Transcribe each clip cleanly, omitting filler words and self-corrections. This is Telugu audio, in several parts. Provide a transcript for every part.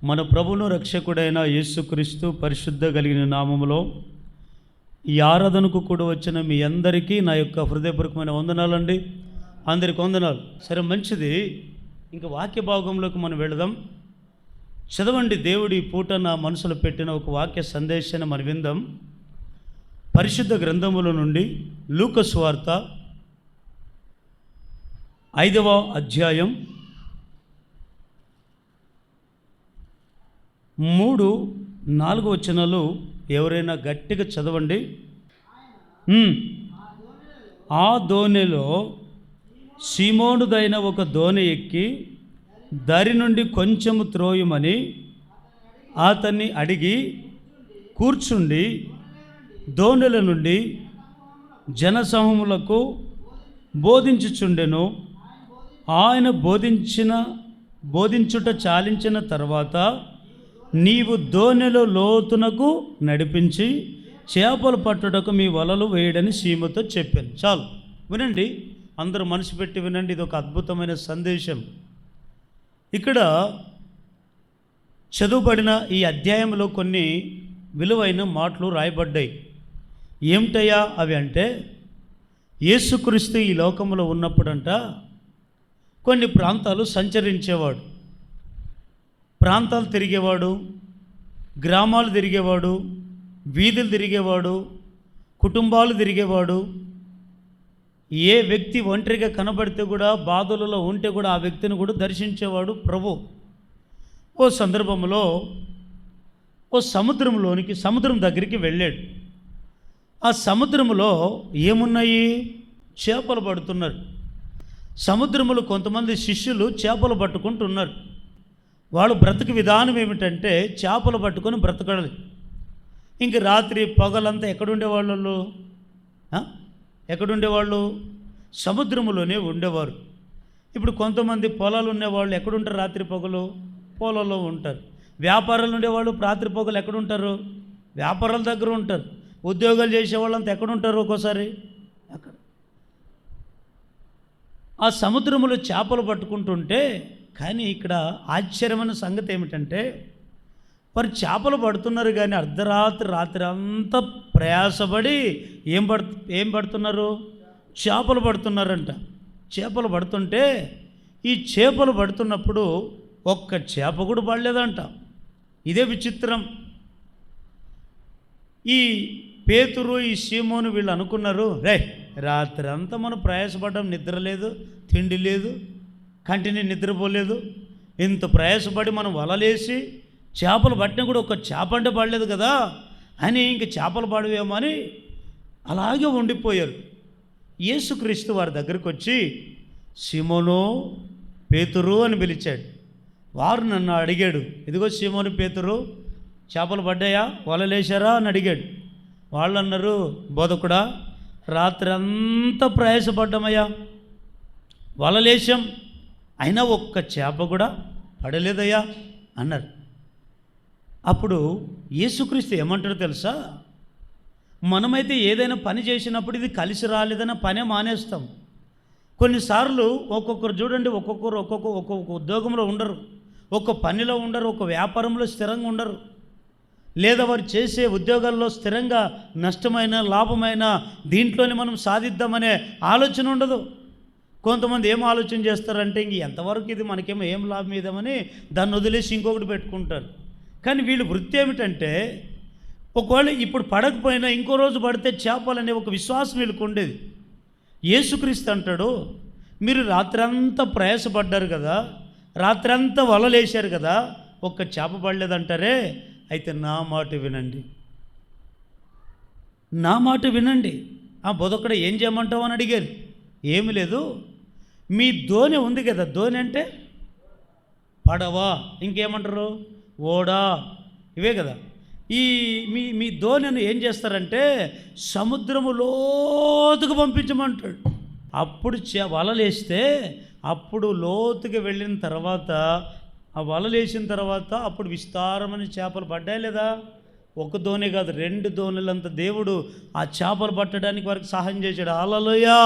మన ప్రభువును రక్షకుడైన యేసుక్రీస్తు పరిశుద్ధ కలిగిన నామములో ఈ ఆరాధనకు కూడా వచ్చిన మీ అందరికీ నా యొక్క హృదయపూర్వకమైన వందనాలండి. అందరికి వందనాలు. సరే, మంచిది. ఇంకా వాక్య భాగంలోకి మనం వెళదాం. చదవండి. దేవుడి పూట నా మనసులో పెట్టిన ఒక వాక్య సందేశాన్ని మనం విందాం. పరిశుద్ధ గ్రంథముల నుండి లూకా సువార్త 5వ అధ్యాయం 3-4 వచనాలు ఎవరైనా గట్టిగా చదవండి. ఆ దోణిలో సీమోనుదైన ఒక దోణి ఎక్కి దరి నుండి కొంచెము త్రోయమని అతన్ని అడిగి కూర్చుండి దోణిల నుండి జనసమూహములకు బోధించుచుండెను. ఆయన బోధించుట చాలించిన తర్వాత నీవు దోణిలో లోతునకు నడిపించి చేపలు పట్టుటకు మీ వలలు వేయడని సీమతో చెప్పాను. చాలు, వినండి, అందరూ మనసు పెట్టి వినండి. ఇది ఒక అద్భుతమైన సందేశం. ఇక్కడ చదువుబడిన ఈ అధ్యాయంలో కొన్ని విలువైన మాటలు రాయబడ్డాయి. ఏమిటయ్యా అవి అంటే, యేసుక్రీస్తు ఈ లోకంలో ఉన్నప్పుడంట కొన్ని ప్రాంతాలు సంచరించేవాడు, ప్రాంతాలు తిరిగేవాడు, గ్రామాలు తిరిగేవాడు, వీధులు తిరిగేవాడు, కుటుంబాలు తిరిగేవాడు. ఏ వ్యక్తి ఒంటరిగా కనబడితే కూడా, బాధలలో ఉంటే కూడా ఆ వ్యక్తిని కూడా దర్శించేవాడు ప్రభు. ఓ సందర్భంలో సముద్రం దగ్గరికి వెళ్ళాడు. ఆ సముద్రంలో ఏమున్నాయి? చేపలు పడుతున్నారు. సముద్రంలో కొంతమంది శిష్యులు చేపలు పట్టుకుంటున్నారు. వాళ్ళు బ్రతుకు విధానం ఏమిటంటే చేపలు పట్టుకొని బ్రతకడాలి. ఇంక రాత్రి పగలంతా ఎక్కడుండేవాళ్ళు? సముద్రములోనే ఉండేవారు. ఇప్పుడు కొంతమంది పొలాలు ఉండేవాళ్ళు ఎక్కడుంటారు? రాత్రి పగలు పొలాల్లో ఉంటారు. వ్యాపారాలు ఉండేవాళ్ళు రాత్రి పగలు ఎక్కడుంటారు? వ్యాపారాల దగ్గర ఉంటారు. ఉద్యోగాలు చేసేవాళ్ళంతా ఎక్కడుంటారు? ఒక్కోసారి అక్కడ. ఆ సముద్రములో చేపలు పట్టుకుంటుంటే, కానీ ఇక్కడ ఆశ్చర్యమైన సంగతి ఏమిటంటే, వారు చేపలు పడుతున్నారు కానీ రాత్రి అంతా ప్రయాసపడి ఏం పడుతున్నారు? చేపలు పడుతున్నారంట. చేపలు పడుతుంటే ఈ చేపలు పడుతున్నప్పుడు ఒక్క చేప కూడా పడలేదంట. ఇదే విచిత్రం. ఈ పేతురు, ఈ సీమోను వీళ్ళు అనుకున్నారు, రాత్రి అంతా మనం ప్రయాసపడ్డాం, నిద్ర లేదు, తిండి లేదు, కంటిని నిద్రపోలేదు, ఇంత ప్రయాసపడి మనం వలలేసి చేపలు పట్టినా కూడా ఒక చేప అంటే పడలేదు కదా అని ఇంక చేపలు పడవేమో అని అలాగే ఉండిపోయారు. యేసుక్రీస్తు వారి దగ్గరికి వచ్చి సీమోను, పేతురు అని పిలిచాడు. వారు నన్ను అడిగాడు, ఇదిగో సీమోను, పేతురు, చేపలు పడ్డాయా, వలలేశారా అని అడిగాడు. వాళ్ళు అన్నారు, బోధకుడా, రాత్రి అంతా ప్రయాసపడ్డామయ్యా, వలలేశాం, అయినా ఒక్క చేప కూడా పడలేదయ్యా అన్నారు. అప్పుడు యేసుక్రీస్తు ఏమంటాడో తెలుసా? మనమైతే ఏదైనా పని చేసినప్పుడు ఇది కలిసి రాలేదన్న పనే మానేస్తాం. కొన్నిసార్లు ఒక్కొక్కరు చూడండి, ఒక్కొక్క ఉద్యోగంలో ఉండరు, ఒక్క పనిలో ఉండరు, ఒక వ్యాపారంలో స్థిరంగా ఉండరు, లేదా వారు చేసే ఉద్యోగాల్లో స్థిరంగా నష్టమైన లాభమైన దీంట్లోనే మనం సాధిద్దామనే ఆలోచన ఉండదు. కొంతమంది ఏం ఆలోచన చేస్తారంటే, ఇంక ఎంతవరకు ఇది మనకేమో ఏం లాభం ఇదామని దాన్ని వదిలేసి ఇంకొకటి పెట్టుకుంటారు. కానీ వీళ్ళ వృత్తి ఏమిటంటే, ఒకవేళ ఇప్పుడు పడకపోయినా ఇంకో రోజు పడితే చేపలనే ఒక విశ్వాసం వీళ్ళకు ఉండేది. యేసుక్రీస్తు అంటాడు, మీరు రాత్రంతా ప్రయాసపడ్డారు కదా, రాత్రంతా వలలేశారు కదా, ఒక్క చేప పడలేదంటారే, అయితే నా మాట వినండి. ఆ బోధకుడు ఏం చేయమంటావు అని అడిగారు. ఏమి లేదు, మీ దోణి ఉంది కదా, దోణి అంటే పడవ, ఇంకేమంటారు, ఓడా, ఇవే కదా. ఈ మీ దోణిని ఏం చేస్తారంటే సముద్రము లోతుకు పంపించమంటాడు. అప్పుడు వలలేస్తే, అప్పుడు లోతుకి వెళ్ళిన తర్వాత, ఆ వలలేసిన తర్వాత అప్పుడు విస్తారమైన చేపలు పడ్డాయి లేదా? ఒక దోణి కాదు, 2 దోణులంత దేవుడు ఆ చేపలు పట్టడానికి వారికి సహాయం చేశాడు. హల్లెలూయా.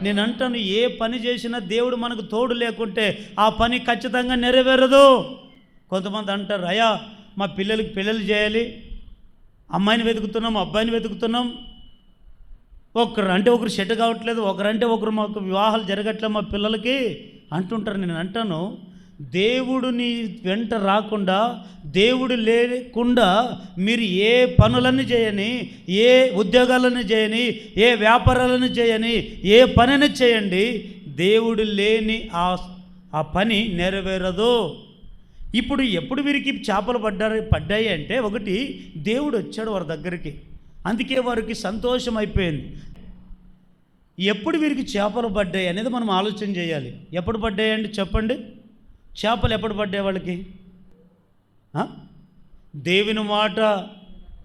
నేను అంటాను, ఏ పని చేసినా దేవుడు మనకు తోడు లేకుంటే ఆ పని ఖచ్చితంగా నెరవేరదు. కొంతమంది అంటారు, అయ్యా మా పిల్లలకి పెళ్ళిళ్ళు చేయాలి, అమ్మాయిని వెతుకుతున్నాం, అబ్బాయిని వెతుకుతున్నాం, ఒకరు సెట్ కావట్లేదు, ఒకరు మాకు వివాహాలు జరగట్లేదు మా పిల్లలకి అంటుంటారు. నేను అంటాను, దేవుడు నీ వెంట రాకుండా, దేవుడు లేకుండా మీరు ఏ పనులన్నీ చేయని, ఏ ఉద్యోగాలను చేయని, ఏ వ్యాపారాలను చేయని, ఏ పనిని చేయండి, దేవుడు లేని ఆ పని నెరవేరదు. ఇప్పుడు ఎప్పుడు వీరికి చేపలు పడ్డాయి అంటే, ఒకటి దేవుడు వచ్చాడు వారి దగ్గరికి, అందుకే వారికి సంతోషం అయిపోయింది. ఎప్పుడు వీరికి చేపలు పడ్డాయి అనేది మనం ఆలోచన చేయాలి. ఎప్పుడు పడ్డాయి అంటే చెప్పండి, చేపలు ఎప్పుడు పడ్డాయి వాళ్ళకి? దేవుని మాట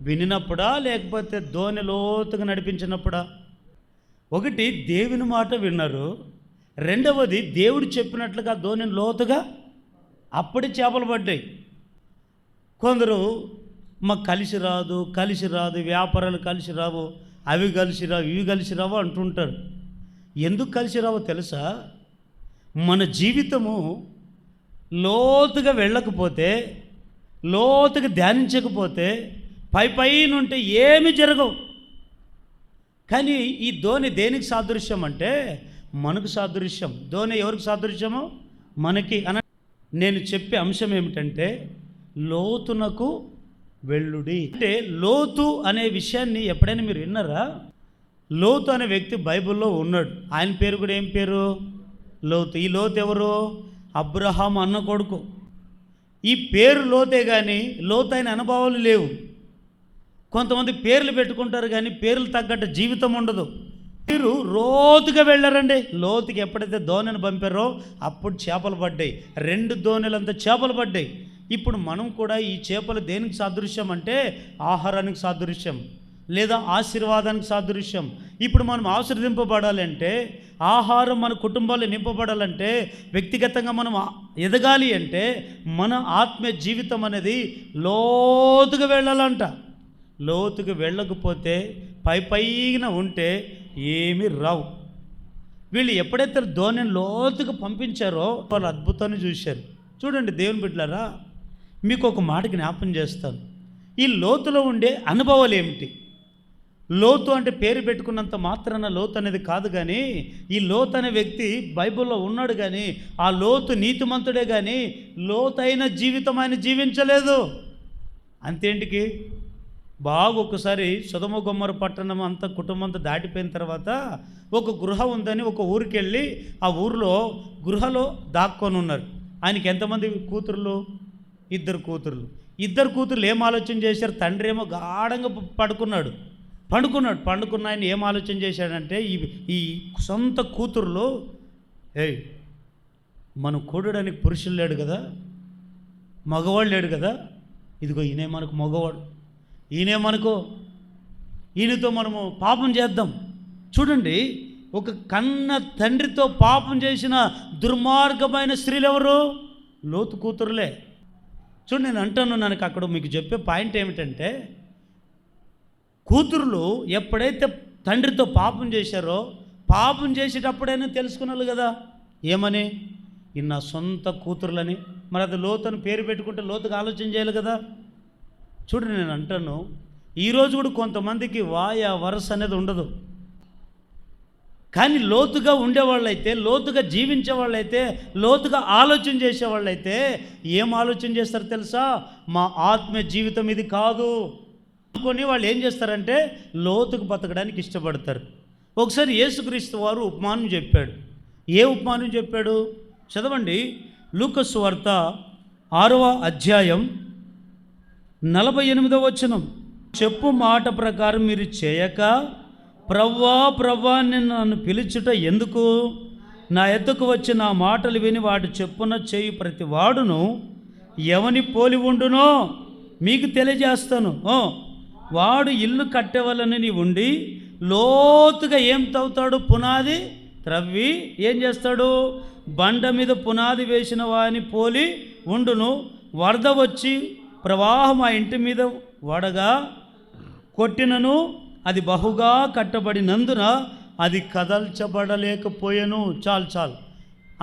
వినినప్పుడా, లేకపోతే దోణి లోతుగా నడిపించినప్పుడా? ఒకటి దేవుని మాట విన్నారు, రెండవది దేవుడు చెప్పినట్లుగా దోణిని లోతుగా, అప్పుడే చేపలు పడ్డాయి. కొందరు మాకు కలిసి రాదు, వ్యాపారాలు కలిసి రావు, అవి కలిసి రావు, ఇవి కలిసి రావు అంటుంటారు. ఎందుకు కలిసి రావో తెలుసా? మన జీవితము లోతుగా వెళ్ళకపోతే, లోతుగా ధ్యానించకపోతే పై నుండి ఏమి జరగవు. కానీ ఈ దోణి దేనికి సాదృశ్యం అంటే మనకు సాదృశ్యం. దోణి ఎవరికి సాదృశ్యమో? మనకి. నేను చెప్పే అంశం ఏమిటంటే లోతునకు వెళ్ళుడి. అంటే లోతు అనే విషయాన్ని ఎప్పుడైనా మీరు విన్నారా? లోతు అనే వ్యక్తి బైబిల్లో ఉన్నాడు. ఆయన పేరు కూడా ఏం పేరు? లోతు. ఈ లోతు ఎవరు? అబ్రహాం అన్న కొడుకు. ఈ పేరు లోతే కానీ లోతైన అనుభవాలు లేవు. కొంతమంది పేర్లు పెట్టుకుంటారు కానీ పేర్లు తగ్గట్టు జీవితం ఉండదు. మీరు లోతుగా వెళ్ళారండి. లోతుకి ఎప్పుడైతే దోణిని పంపారో అప్పుడు చేపలు పడ్డాయి. 2 దోణిలంతా చేపలు పడ్డాయి. ఇప్పుడు మనం కూడా ఈ చేపలు దేనికి సాదృశ్యం అంటే ఆహారానికి సాదృశ్యం, లేదా ఆశీర్వాదానికి సాదృశ్యం. ఇప్పుడు మనం ఆశీర్వదింపబడాలంటే, ఆహారం మన కుటుంబాలు నింపబడాలంటే, వ్యక్తిగతంగా మనం ఎదగాలి అంటే మన ఆత్మీయ జీవితం అనేది లోతుగా వెళ్ళాలంట. లోతుగా వెళ్ళకపోతే పైన ఉంటే ఏమీ రావు. వీళ్ళు ఎప్పుడైతే దోణిని లోతుగా పంపించారో వాళ్ళు అద్భుతాన్ని చూశారు. చూడండి దేవుని బిడ్డలారా, మీకు ఒక మాట జ్ఞాపం చేస్తాను. ఈ లోతులో ఉండే అనుభవాలు ఏమిటి? లోతు అంటే పేరు పెట్టుకున్నంత మాత్రాన లోతు అనేది కాదు. కానీ ఈ లోతు అనే వ్యక్తి బైబిల్లో ఉన్నాడు, కానీ ఆ లోతు నీతిమంతుడే, కానీ లోతైన జీవితం ఆయన జీవించలేదు. అంతేంటికి బాగా ఒకసారి సొదొమ గొమొర్రా పట్టణం అంతా కుటుంబం అంతా దాటిపోయిన తర్వాత ఒక గృహ ఉందని ఒక ఊరికి వెళ్ళి ఆ ఊరిలో గృహలో దాక్కొని ఉన్నారు. ఆయనకి ఎంతమంది కూతుర్లు? 2 కూతుర్లు. 2 కూతుర్లు ఏం ఆలోచన చేశారు? తండ్రి ఏమో గాఢంగా పండుకున్న ఆయన ఏం ఆలోచన చేశాడంటే, ఈ సొంత కూతుర్లు, మనం కూడడానికి పురుషులు లేడు కదా, మగవాళ్ళు లేడు కదా, ఇదిగో ఈయనే మనకు మగవాడు, ఈయనతో మనము పాపం చేద్దాం. చూడండి, ఒక కన్న తండ్రితో పాపం చేసిన దుర్మార్గమైన స్త్రీలు ఎవరు? లోతు కూతురులే. చూడండి, నేను అంటాను, నాకు అక్కడ మీకు చెప్పే పాయింట్ ఏమిటంటే, కూతురులు ఎప్పుడైతే తండ్రితో పాపం చేశారో, పాపం చేసేటప్పుడైనా తెలుసుకున్నారు కదా, ఏమని? ఈ నా సొంత కూతురులని. మరి అది లోతుని పేరు పెట్టుకుంటే లోతుగా ఆలోచన చేయాలి కదా. చూడండి, నేను అంటాను, ఈరోజు కూడా కొంతమందికి వరస అనేది ఉండదు. కానీ లోతుగా ఉండేవాళ్ళైతే, లోతుగా జీవించే వాళ్ళైతే, లోతుగా ఆలోచన చేసేవాళ్ళైతే ఏం ఆలోచన చేస్తారు తెలుసా? మా ఆత్మీయ జీవితం ఇది కాదు అనుకొని వాళ్ళు ఏం చేస్తారంటే లోతుకు బతకడానికి ఇష్టపడతారు. ఒకసారి యేసుక్రీస్తు వారు ఉపమానం చెప్పాడు. ఏ ఉపమానం చెప్పాడు? చదవండి, లూకా సువార్త 6వ అధ్యాయం 48వ వచనం. చెప్పు మాట ప్రకారం మీరు చేయక, ప్రవ్వా నన్ను పిలుచుట ఎందుకు? నా ఎద్దకు వచ్చి నా మాటలు విని వాటి చెప్పున చేయు ప్రతి వాడును ఎవని పోలి ఉండునో మీకు తెలియజేస్తాను. వాడు ఇల్లు కట్టేవాళ్ళని ఉండి లోతుగా ఏం తవ్వుతాడు? పునాది త్రవ్వి ఏం చేస్తాడు? బండ మీద పునాది వేసిన వాని పోలి ఉండును. వరద వచ్చి ప్రవాహం ఆ ఇంటి మీద వడగా కొట్టినను అది బహుగా కట్టబడినందున అది కదల్చబడలేకపోయాను. చాలు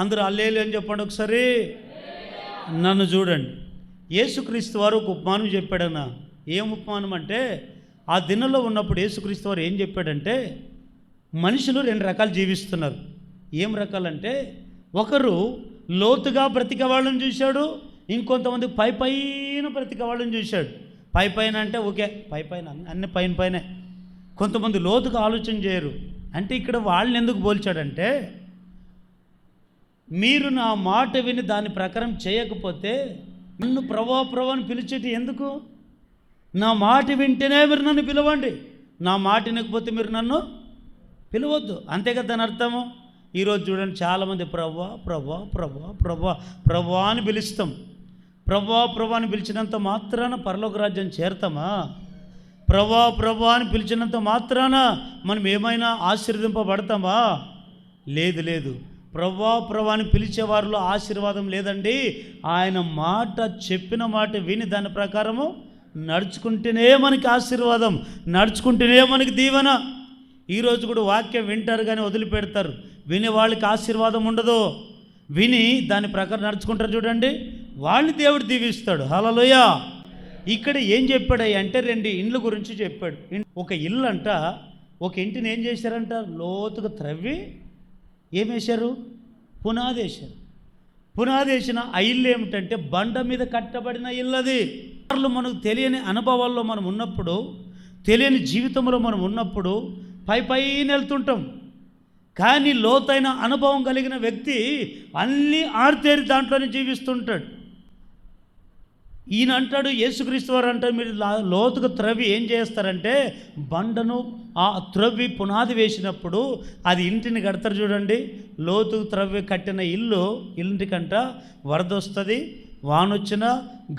అందరూ హల్లెలూయా అని చెప్పండి ఒకసారి. నన్ను చూడండి, యేసుక్రీస్తు వారు ఒక ఉపమానం చెప్పాడన్న. ఏం ఉపమానం అంటే, ఆ దినంలో ఉన్నప్పుడు యేసుక్రీస్తు వారు ఏం చెప్పాడంటే, మనుషులు 2 రకాలు జీవిస్తున్నారు. ఏం రకాలంటే, ఒకరు లోతుగా బ్రతికే వాళ్ళని చూశాడు, ఇంకొంతమంది పైన బ్రతికే వాళ్ళని చూశాడు. పైన అంటే ఓకే, పైన అన్ని పైనే. కొంతమంది లోతుగా ఆలోచన చేయరు. అంటే ఇక్కడ వాళ్ళని ఎందుకు పోల్చాడంటే, మీరు నా మాట విని దాని ప్రకారం చేయకపోతే నన్ను ప్రభు అని పిలిచేటి ఎందుకు? నా మాట వింటేనే మీరు నన్ను పిలవండి, నా మాట వినకపోతే మీరు నన్ను పిలవద్దు. అంతే కదా దాని అర్థము. ఈరోజు చూడండి, చాలామంది ప్రభు అని పిలుస్తాం. ప్రభు అని పిలిచినంత మాత్రాన పరలోక రాజ్యం చేరతామా? ప్రభు అని పిలిచినంత మాత్రాన మనం ఏమైనా ఆశీర్వదింపబడతామా? లేదు. ప్రభు అని పిలిచే వారిలో ఆశీర్వాదం లేదండి. ఆయన మాట, చెప్పిన మాట విని దాని ప్రకారము నడుచుకుంటేనే మనకి ఆశీర్వాదం, నడుచుకుంటేనే మనకి దీవెన. ఈరోజు కూడా వాక్యం వింటారు కానీ వదిలిపెడతారు. విని వాళ్ళకి ఆశీర్వాదం ఉండదు. విని దాని ప్రకారం నడుచుకుంటారు చూడండి, వాళ్ళని దేవుడు దీవిస్తాడు. హల్లెలూయా. ఇక్కడ ఏం చెప్పాడు అంటే 2 ఇండ్ల గురించి చెప్పాడు. ఒక ఇల్లు అంట, ఒక ఇంటిని ఏం చేశారంట, లోతుగా త్రవ్వి ఏం వేశారు, పునాది వేశారు. పునాది వేసిన ఆ ఇల్లు ఏమిటంటే బండ మీద కట్టబడిన ఇల్లు. అది మనకు తెలియని అనుభవాల్లో మనం ఉన్నప్పుడు, తెలియని జీవితంలో మనం ఉన్నప్పుడు పైన వెళ్తుంటాం. కానీ లోతైన అనుభవం కలిగిన వ్యక్తి అన్నీ ఆర్తేరి దాంట్లోనే జీవిస్తుంటాడు. ఈయన అంటాడు, యేసుక్రీస్తు వారు అంటారు, మీరు లోతుగా త్రవ్వి ఏం చేస్తారంటే బండను ఆ త్రవ్వి పునాది వేసినప్పుడు అది ఇంటిని కడతారు చూడండి. లోతుకు త్రవ్వి కట్టిన ఇంటికంట వరద వస్తుంది, వానొచ్చినా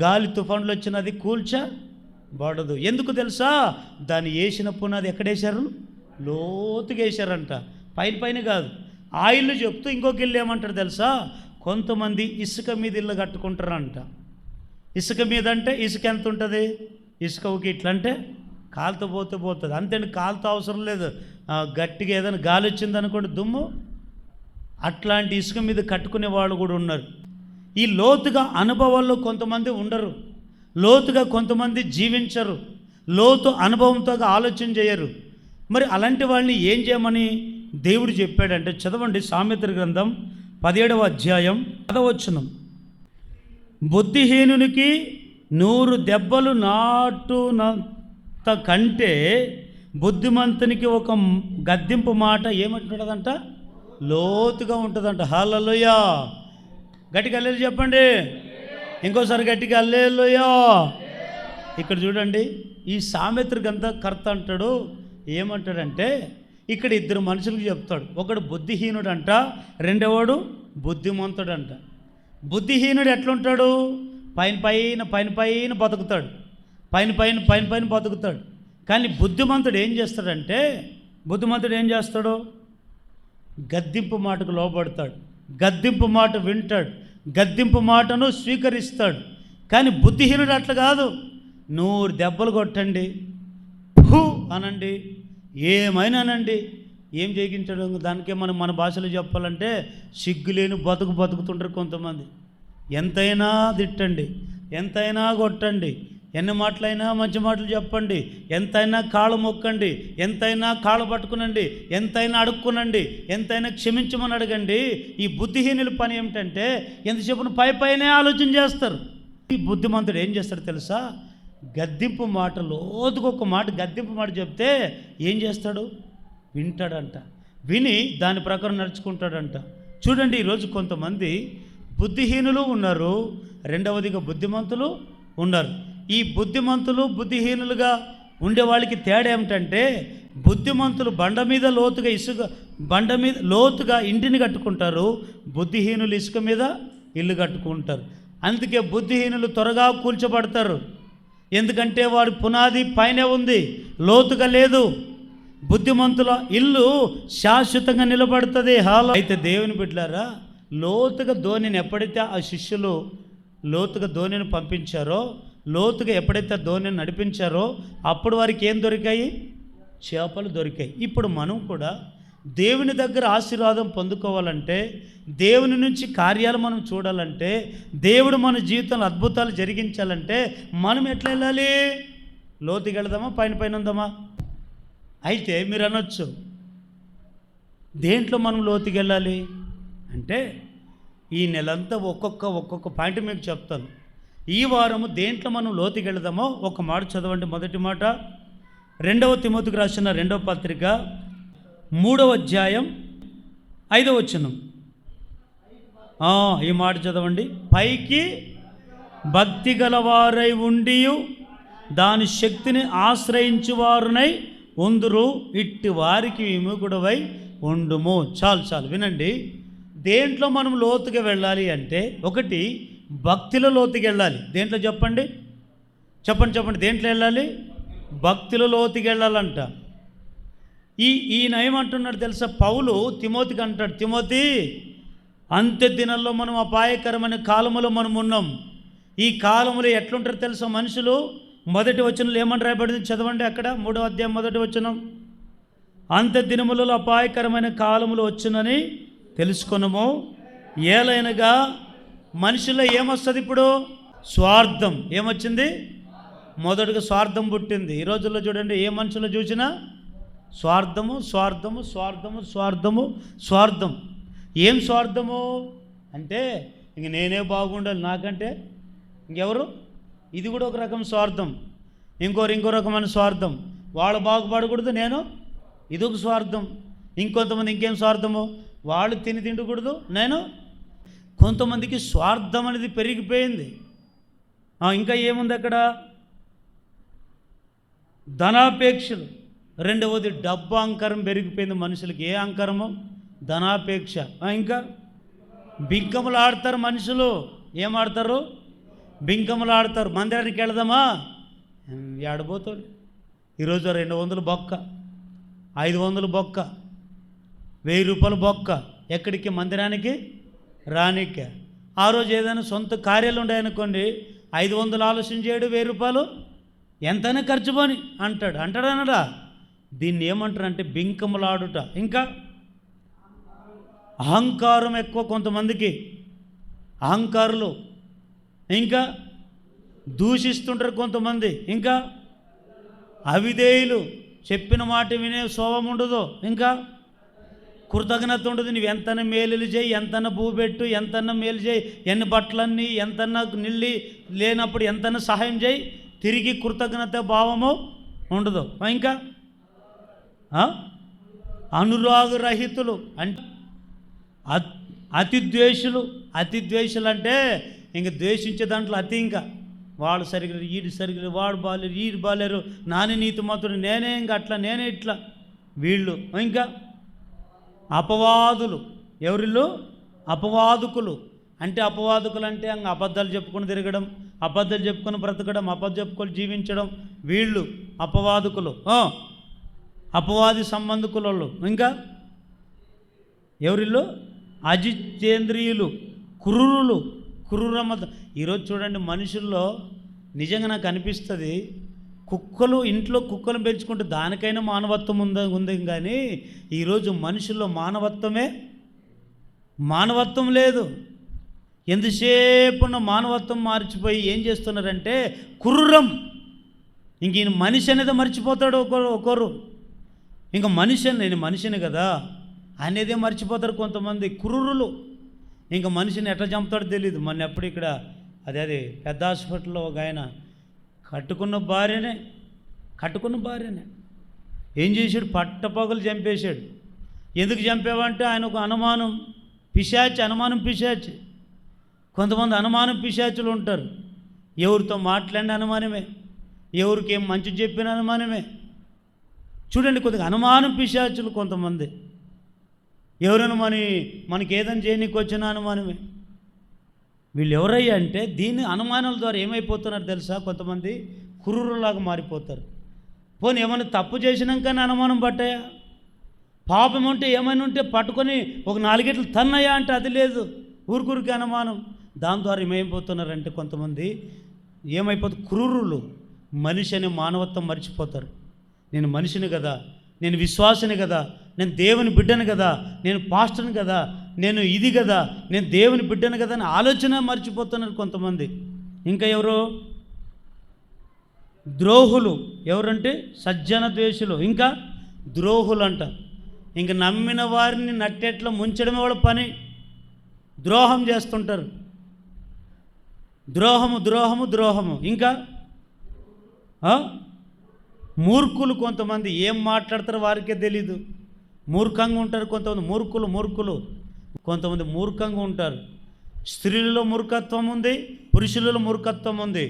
గాలి తుఫాన్లు వచ్చినా అది కూల్చబడదు. ఎందుకు తెలుసా? దాన్ని వేసిన పునాది ఎక్కడేశారు, లోతుగా వేశారంట, పైన కాదు. ఆ ఇల్లు చెప్తూ ఇంకొక ఇల్లు ఏమంటారు తెలుసా? కొంతమంది ఇసుక మీద ఇల్లు కట్టుకుంటారంట. ఇసుక మీద అంటే ఇసుక ఎంత ఉంటుంది, ఇసుక ఒక ఇట్లా అంటే కాలుతో పోతుంది అంతే. కాలుతో అవసరం లేదు, గట్టిగా ఏదైనా గాలి వచ్చింది అనుకోండి దుమ్ము, అట్లాంటి ఇసుక మీద కట్టుకునే వాళ్ళు కూడా ఉన్నారు. ఈ లోతుగా అనుభవాల్లో కొంతమంది ఉండరు, లోతుగా కొంతమంది జీవించరు, లోతు అనుభవంతో ఆలోచన చేయరు. మరి అలాంటి వాళ్ళని ఏం చేయమని దేవుడు చెప్పాడంటే, చదవండి సామెతల గ్రంథం 17వ అధ్యాయం 10వ వచనం. బుద్ధిహీనునికి 100 దెబ్బలు నాటునంత కంటే బుద్ధిమంతునికి ఒక గద్దింపు మాట ఏమంటుందంట, లోతుగా ఉంటుందంట. హల్లెలూయా. గట్టిగా హల్లెలూయా చెప్పండి. ఇంకోసారి గట్టిగా హల్లెలూయా. ఇక్కడ చూడండి, ఈ సామెతల గ్రంథకర్త అంటాడు, ఏమంటాడంటే ఇక్కడ 2 మనుషులకు చెప్తాడు. ఒకడు బుద్ధిహీనుడు అంట, రెండోవాడు బుద్ధిమంతుడు అంట. బుద్ధిహీనుడు ఎట్లుంటాడు, పైన బతుకుతాడు, పైన బతుకుతాడు. కానీ బుద్ధిమంతుడు ఏం చేస్తాడంటే, గద్దింపు మాటకు లోబడతాడు, గద్దింపు మాట వింటాడు, గద్దింపు మాటను స్వీకరిస్తాడు. కానీ బుద్ధిహీనుడు అట్లా కాదు. 100 దెబ్బలు కొట్టండి, అనండి, ఏమైనా అనండి, ఏం చేయించడం దానికే మన భాషలో చెప్పాలంటే సిగ్గులేని బతుకుతుంటారు కొంతమంది. ఎంతైనా తిట్టండి, ఎంతైనా కొట్టండి, ఎన్ని మాటలైనా మంచి మాటలు చెప్పండి, ఎంతైనా కాళ్ళు మొక్కండి, ఎంతైనా కాళ్ళు పట్టుకునండి, ఎంతైనా అడుక్కునండి, ఎంతైనా క్షమించమని అడగండి. ఈ బుద్ధిహీనుల పని ఏమిటంటే ఎంతసేపు పైనే ఆలోచన చేస్తారు. ఈ బుద్ధిమంతుడు ఏం చేస్తాడు తెలుసా? గద్దింపు మాట, లోతుగా ఒక మాట గద్దింపు మాట చెప్తే ఏం చేస్తాడు, వింటాడంట, విని దాని ప్రకారం నడుచుకుంటాడంట. చూడండి, ఈరోజు కొంతమంది బుద్ధిహీనులు ఉన్నారు, రెండవదిగా బుద్ధిమంతులు ఉన్నారు. ఈ బుద్ధిమంతులు బుద్ధిహీనులుగా ఉండే వాళ్ళకి తేడా ఏమిటంటే, బుద్ధిమంతులు బండ మీద లోతుగా ఇంటిని కట్టుకుంటారు, బుద్ధిహీనులు ఇసుక మీద ఇల్లు కట్టుకుంటారు. అందుకే బుద్ధిహీనులు త్వరగా కూల్చబడతారు, ఎందుకంటే వాడి పునాది పైన ఉంది, లోతుగా లేదు. బుద్ధిమంతుల ఇల్లు శాశ్వతంగా నిలబడుతుంది. అయితే దేవుని బిడ్డలారా, లోతుగా ధోనిని ఎప్పుడైతే ఆ శిష్యులు లోతుగా ధోనిని పంపించారో, లోతుగా ఎప్పుడైతే ధోనిని నడిపించారో అప్పుడు వారికి ఏం దొరికాయి, చేపలు దొరికాయి. ఇప్పుడు మనం కూడా దేవుని దగ్గర ఆశీర్వాదం పొందుకోవాలంటే, దేవుని నుంచి కార్యాలు మనం చూడాలంటే, దేవుడు మన జీవితంలో అద్భుతాలు జరిగించాలంటే మనం ఎట్లా వెళ్ళాలి? లోతుకి వెళదామా, పైన పైన ఉందామా? అయితే మీరు అనొచ్చు, దేంట్లో మనం లోతుకి వెళ్ళాలి అంటే, ఈ నెలంతా ఒక్కొక్క పాయింట్ మీకు చెప్తాను. ఈ వారము దేంట్లో మనం లోతుకి వెళదామో ఒక మాట చదవండి. మొదటి మాట 2 తిమోతికి రాసిన 2వ పత్రిక 3వ అధ్యాయం 5వ వచనం. ఈ మాట చదవండి. పైకి భక్తి గలవారై ఉండి దాని శక్తిని ఆశ్రయించువారునై ఉందురు, ఇట్టి వారికి విముఖుడవై ఉండుము. చాలు వినండి. దేంట్లో మనం లోతుగా వెళ్ళాలి అంటే, ఒకటి భక్తిలో లోతుకి వెళ్ళాలి. దేంట్లో చెప్పండి దేంట్లో వెళ్ళాలి? భక్తిలో లోతుకి వెళ్ళాలంట. ఈయన ఏమంటున్నాడు తెలుసా? పౌలు తిమోతికి అంటాడు, తిమోతి, అంత్య దినాల్లో మనం అపాయకరమైన కాలములో మనం ఉన్నాం. ఈ కాలములో ఎట్లుంటారు తెలుసా మనుషులు? మొదటి వచనంలో ఏమని రాయబడింది చదవండి. అక్కడ 3వ అధ్యాయం 1వ వచనం. అంత్య దినములలో అపాయకరమైన కాలములు వచ్చునని తెలుసుకొనుము. ఏలైనగా మనుషుల్లో ఏమొస్తుంది? ఇప్పుడు స్వార్థం. ఏమొచ్చింది? మొదటగా స్వార్థం పుట్టింది. ఈ రోజుల్లో చూడండి, ఏ మనుషులు చూసినా స్వార్థము. ఏం స్వార్థము అంటే, ఇంక నేనే బాగుండాలి నాకంటే ఇంకెవరు? ఇది కూడా ఒక రకం స్వార్థం. ఇంకో రకమైన స్వార్థం, వాళ్ళు బాగుపడకూడదు నేను, ఇది ఒక స్వార్థం. ఇంకొంతమంది ఇంకేం స్వార్థము, వాళ్ళు తిండకూడదు నేను. కొంతమందికి స్వార్థం అనేది పెరిగిపోయింది. ఇంకా ఏముంది అక్కడ? ధనాపేక్షలు. రెండవది డబ్బు అహంకారం పెరిగిపోయింది మనుషులకి. ఏ అహంకారము? ధనాపేక్ష. ఇంకా బింకములు ఆడతారు మనుషులు. ఏమాడతారు? బింకములు ఆడతారు. మందిరానికి వెళదామా, ఏడబోతాడు. ఈరోజు 200 బొక్క, 500 బొక్క, 1000 రూపాయలు బొక్క. ఎక్కడికి? మందిరానికి రానికే. ఆ రోజు ఏదైనా సొంత కార్యాలు ఉన్నాయనుకోండి, 500 ఆలోచన చేయడు, 1000 రూపాయలు ఎంతైనా ఖర్చు పోని అంటాడనడా? దీన్ని ఏమంటారంటే బింకములాడుట. ఇంకా అహంకారం ఎక్కువ కొంతమందికి, అహంకారులు. ఇంకా దూషిస్తుంటారు కొంతమంది. ఇంకా అవిధేయులు, చెప్పిన మాట వినే స్వభావం ఉండదు. ఇంకా కృతజ్ఞత ఉండదు. నువ్వు ఎంతన్నా మేలులు చేయి, ఎంతన్నా భూ పెట్టు, ఎంతన్నా మేలు చేయి, ఎన్ని బట్టలన్నీ ఎంతన్నా నిల్లి లేనప్పుడు ఎంతన్నా సహాయం చేయి, తిరిగి కృతజ్ఞత భావము ఉండదు. ఇంకా అనురాగరహితులు అంటే అతిద్వేషులు అంటే ఇంక ద్వేషించే దాంట్లో అతి. ఇంకా వాడు సరిగ్గా, ఈడు సరిగ్గా, వాడు బాలేరు, ఈడు బాలేరు, నాని నీతి మాత్రం నేనే, ఇంకా అట్లా నేనే ఇట్లా వీళ్ళు. ఇంకా అపవాదులు. ఎవరిళ్ళు? అపవాదుకులు. అంటే అపవాదుకులు అంటే అబద్ధాలు చెప్పుకొని తిరగడం, అబద్ధాలు చెప్పుకొని బ్రతకడం, అబద్ధాలు చెప్పుకొని జీవించడం, వీళ్ళు అపవాదుకులు. అపవాది సంబంధికులు. ఇంకా ఎవరిళ్ళు? అజితేంద్రియులు, క్రూరులు, క్రూరమత. ఈరోజు చూడండి మనుషుల్లో నిజంగా నాకు అనిపిస్తుంది, కుక్కలు, ఇంట్లో కుక్కలు పెంచుకుంటే దానికైనా మానవత్వం ఉంది కానీ ఈరోజు మనుషుల్లో మానవత్వం లేదు. ఎంతసేపు మానవత్వం మార్చిపోయి ఏం చేస్తున్నారంటే క్రూరం. ఇంక ఈయన మనిషి అనేది మర్చిపోతాడు ఒకరు. ఇంకా నేను మనిషిని కదా అనేదే మర్చిపోతారు కొంతమంది క్రూరులు. ఇంకా మనిషిని ఎట్లా చంపుతాడో తెలియదు. మొన్న ఎప్పుడు ఇక్కడ అదే పెద్ద హాస్పిటల్లో ఒక ఆయన కట్టుకున్న భార్యనే ఏం చేశాడు? పట్టపగలు చంపేశాడు. ఎందుకు చంపేవంటే ఆయన ఒక అనుమానం పిశాచి. కొంతమంది అనుమానం పిశాచులు ఉంటారు. ఎవరితో మాట్లాడిన అనుమానమే, ఎవరికి ఏం మంచి చెప్పిన అనుమానమే. చూడండి, కొద్దిగా అనుమానం పిశాచులు కొంతమంది. ఎవరైనా మనకి ఏదైనా చేయనీకి వచ్చిన అనుమానమే. వీళ్ళు ఎవరయ్యా అంటే దీన్ని అనుమానాల ద్వారా ఏమైపోతున్నారు తెలుసా? కొంతమంది క్రూరులాగా మారిపోతారు. పోనీ ఏమైనా తప్పు చేసినాకనే అనుమానం పట్టాయా? పాపం ఉంటే ఏమైనా ఉంటే పట్టుకొని ఒక 4 గంటలు తన్నయా అంటే అది లేదు, ఊరికూరికి అనుమానం. దాని ద్వారా ఏమైపోతున్నారంటే కొంతమంది క్రూరులు. మనిషి అనే మానవత్వం మర్చిపోతారు. నేను మనిషిని కదా, నేను విశ్వాసిని కదా, నేను దేవుని బిడ్డను కదా, నేను పాస్టర్ని కదా, నేను ఇది కదా, నేను దేవుని బిడ్డను కదా అని ఆలోచన మర్చిపోతున్నారు కొంతమంది. ఇంకా ఎవరు? ద్రోహులు. ఎవరంటే సజ్జన ద్వేషులు, ఇంకా ద్రోహులు అంట. ఇంక నమ్మిన వారిని నట్టేట్లా ముంచడమే వాళ్ళ పని. ద్రోహం చేస్తుంటారు. ద్రోహము ద్రోహము ద్రోహము. ఇంకా మూర్ఖులు. కొంతమంది ఏం మాట్లాడతారో వారికే తెలీదు. మూర్ఖంగా ఉంటారు కొంతమంది. మూర్ఖులు కొంతమంది మూర్ఖంగా ఉంటారు. స్త్రీలలో మూర్ఖత్వం ఉంది, పురుషులలో మూర్ఖత్వం ఉంది.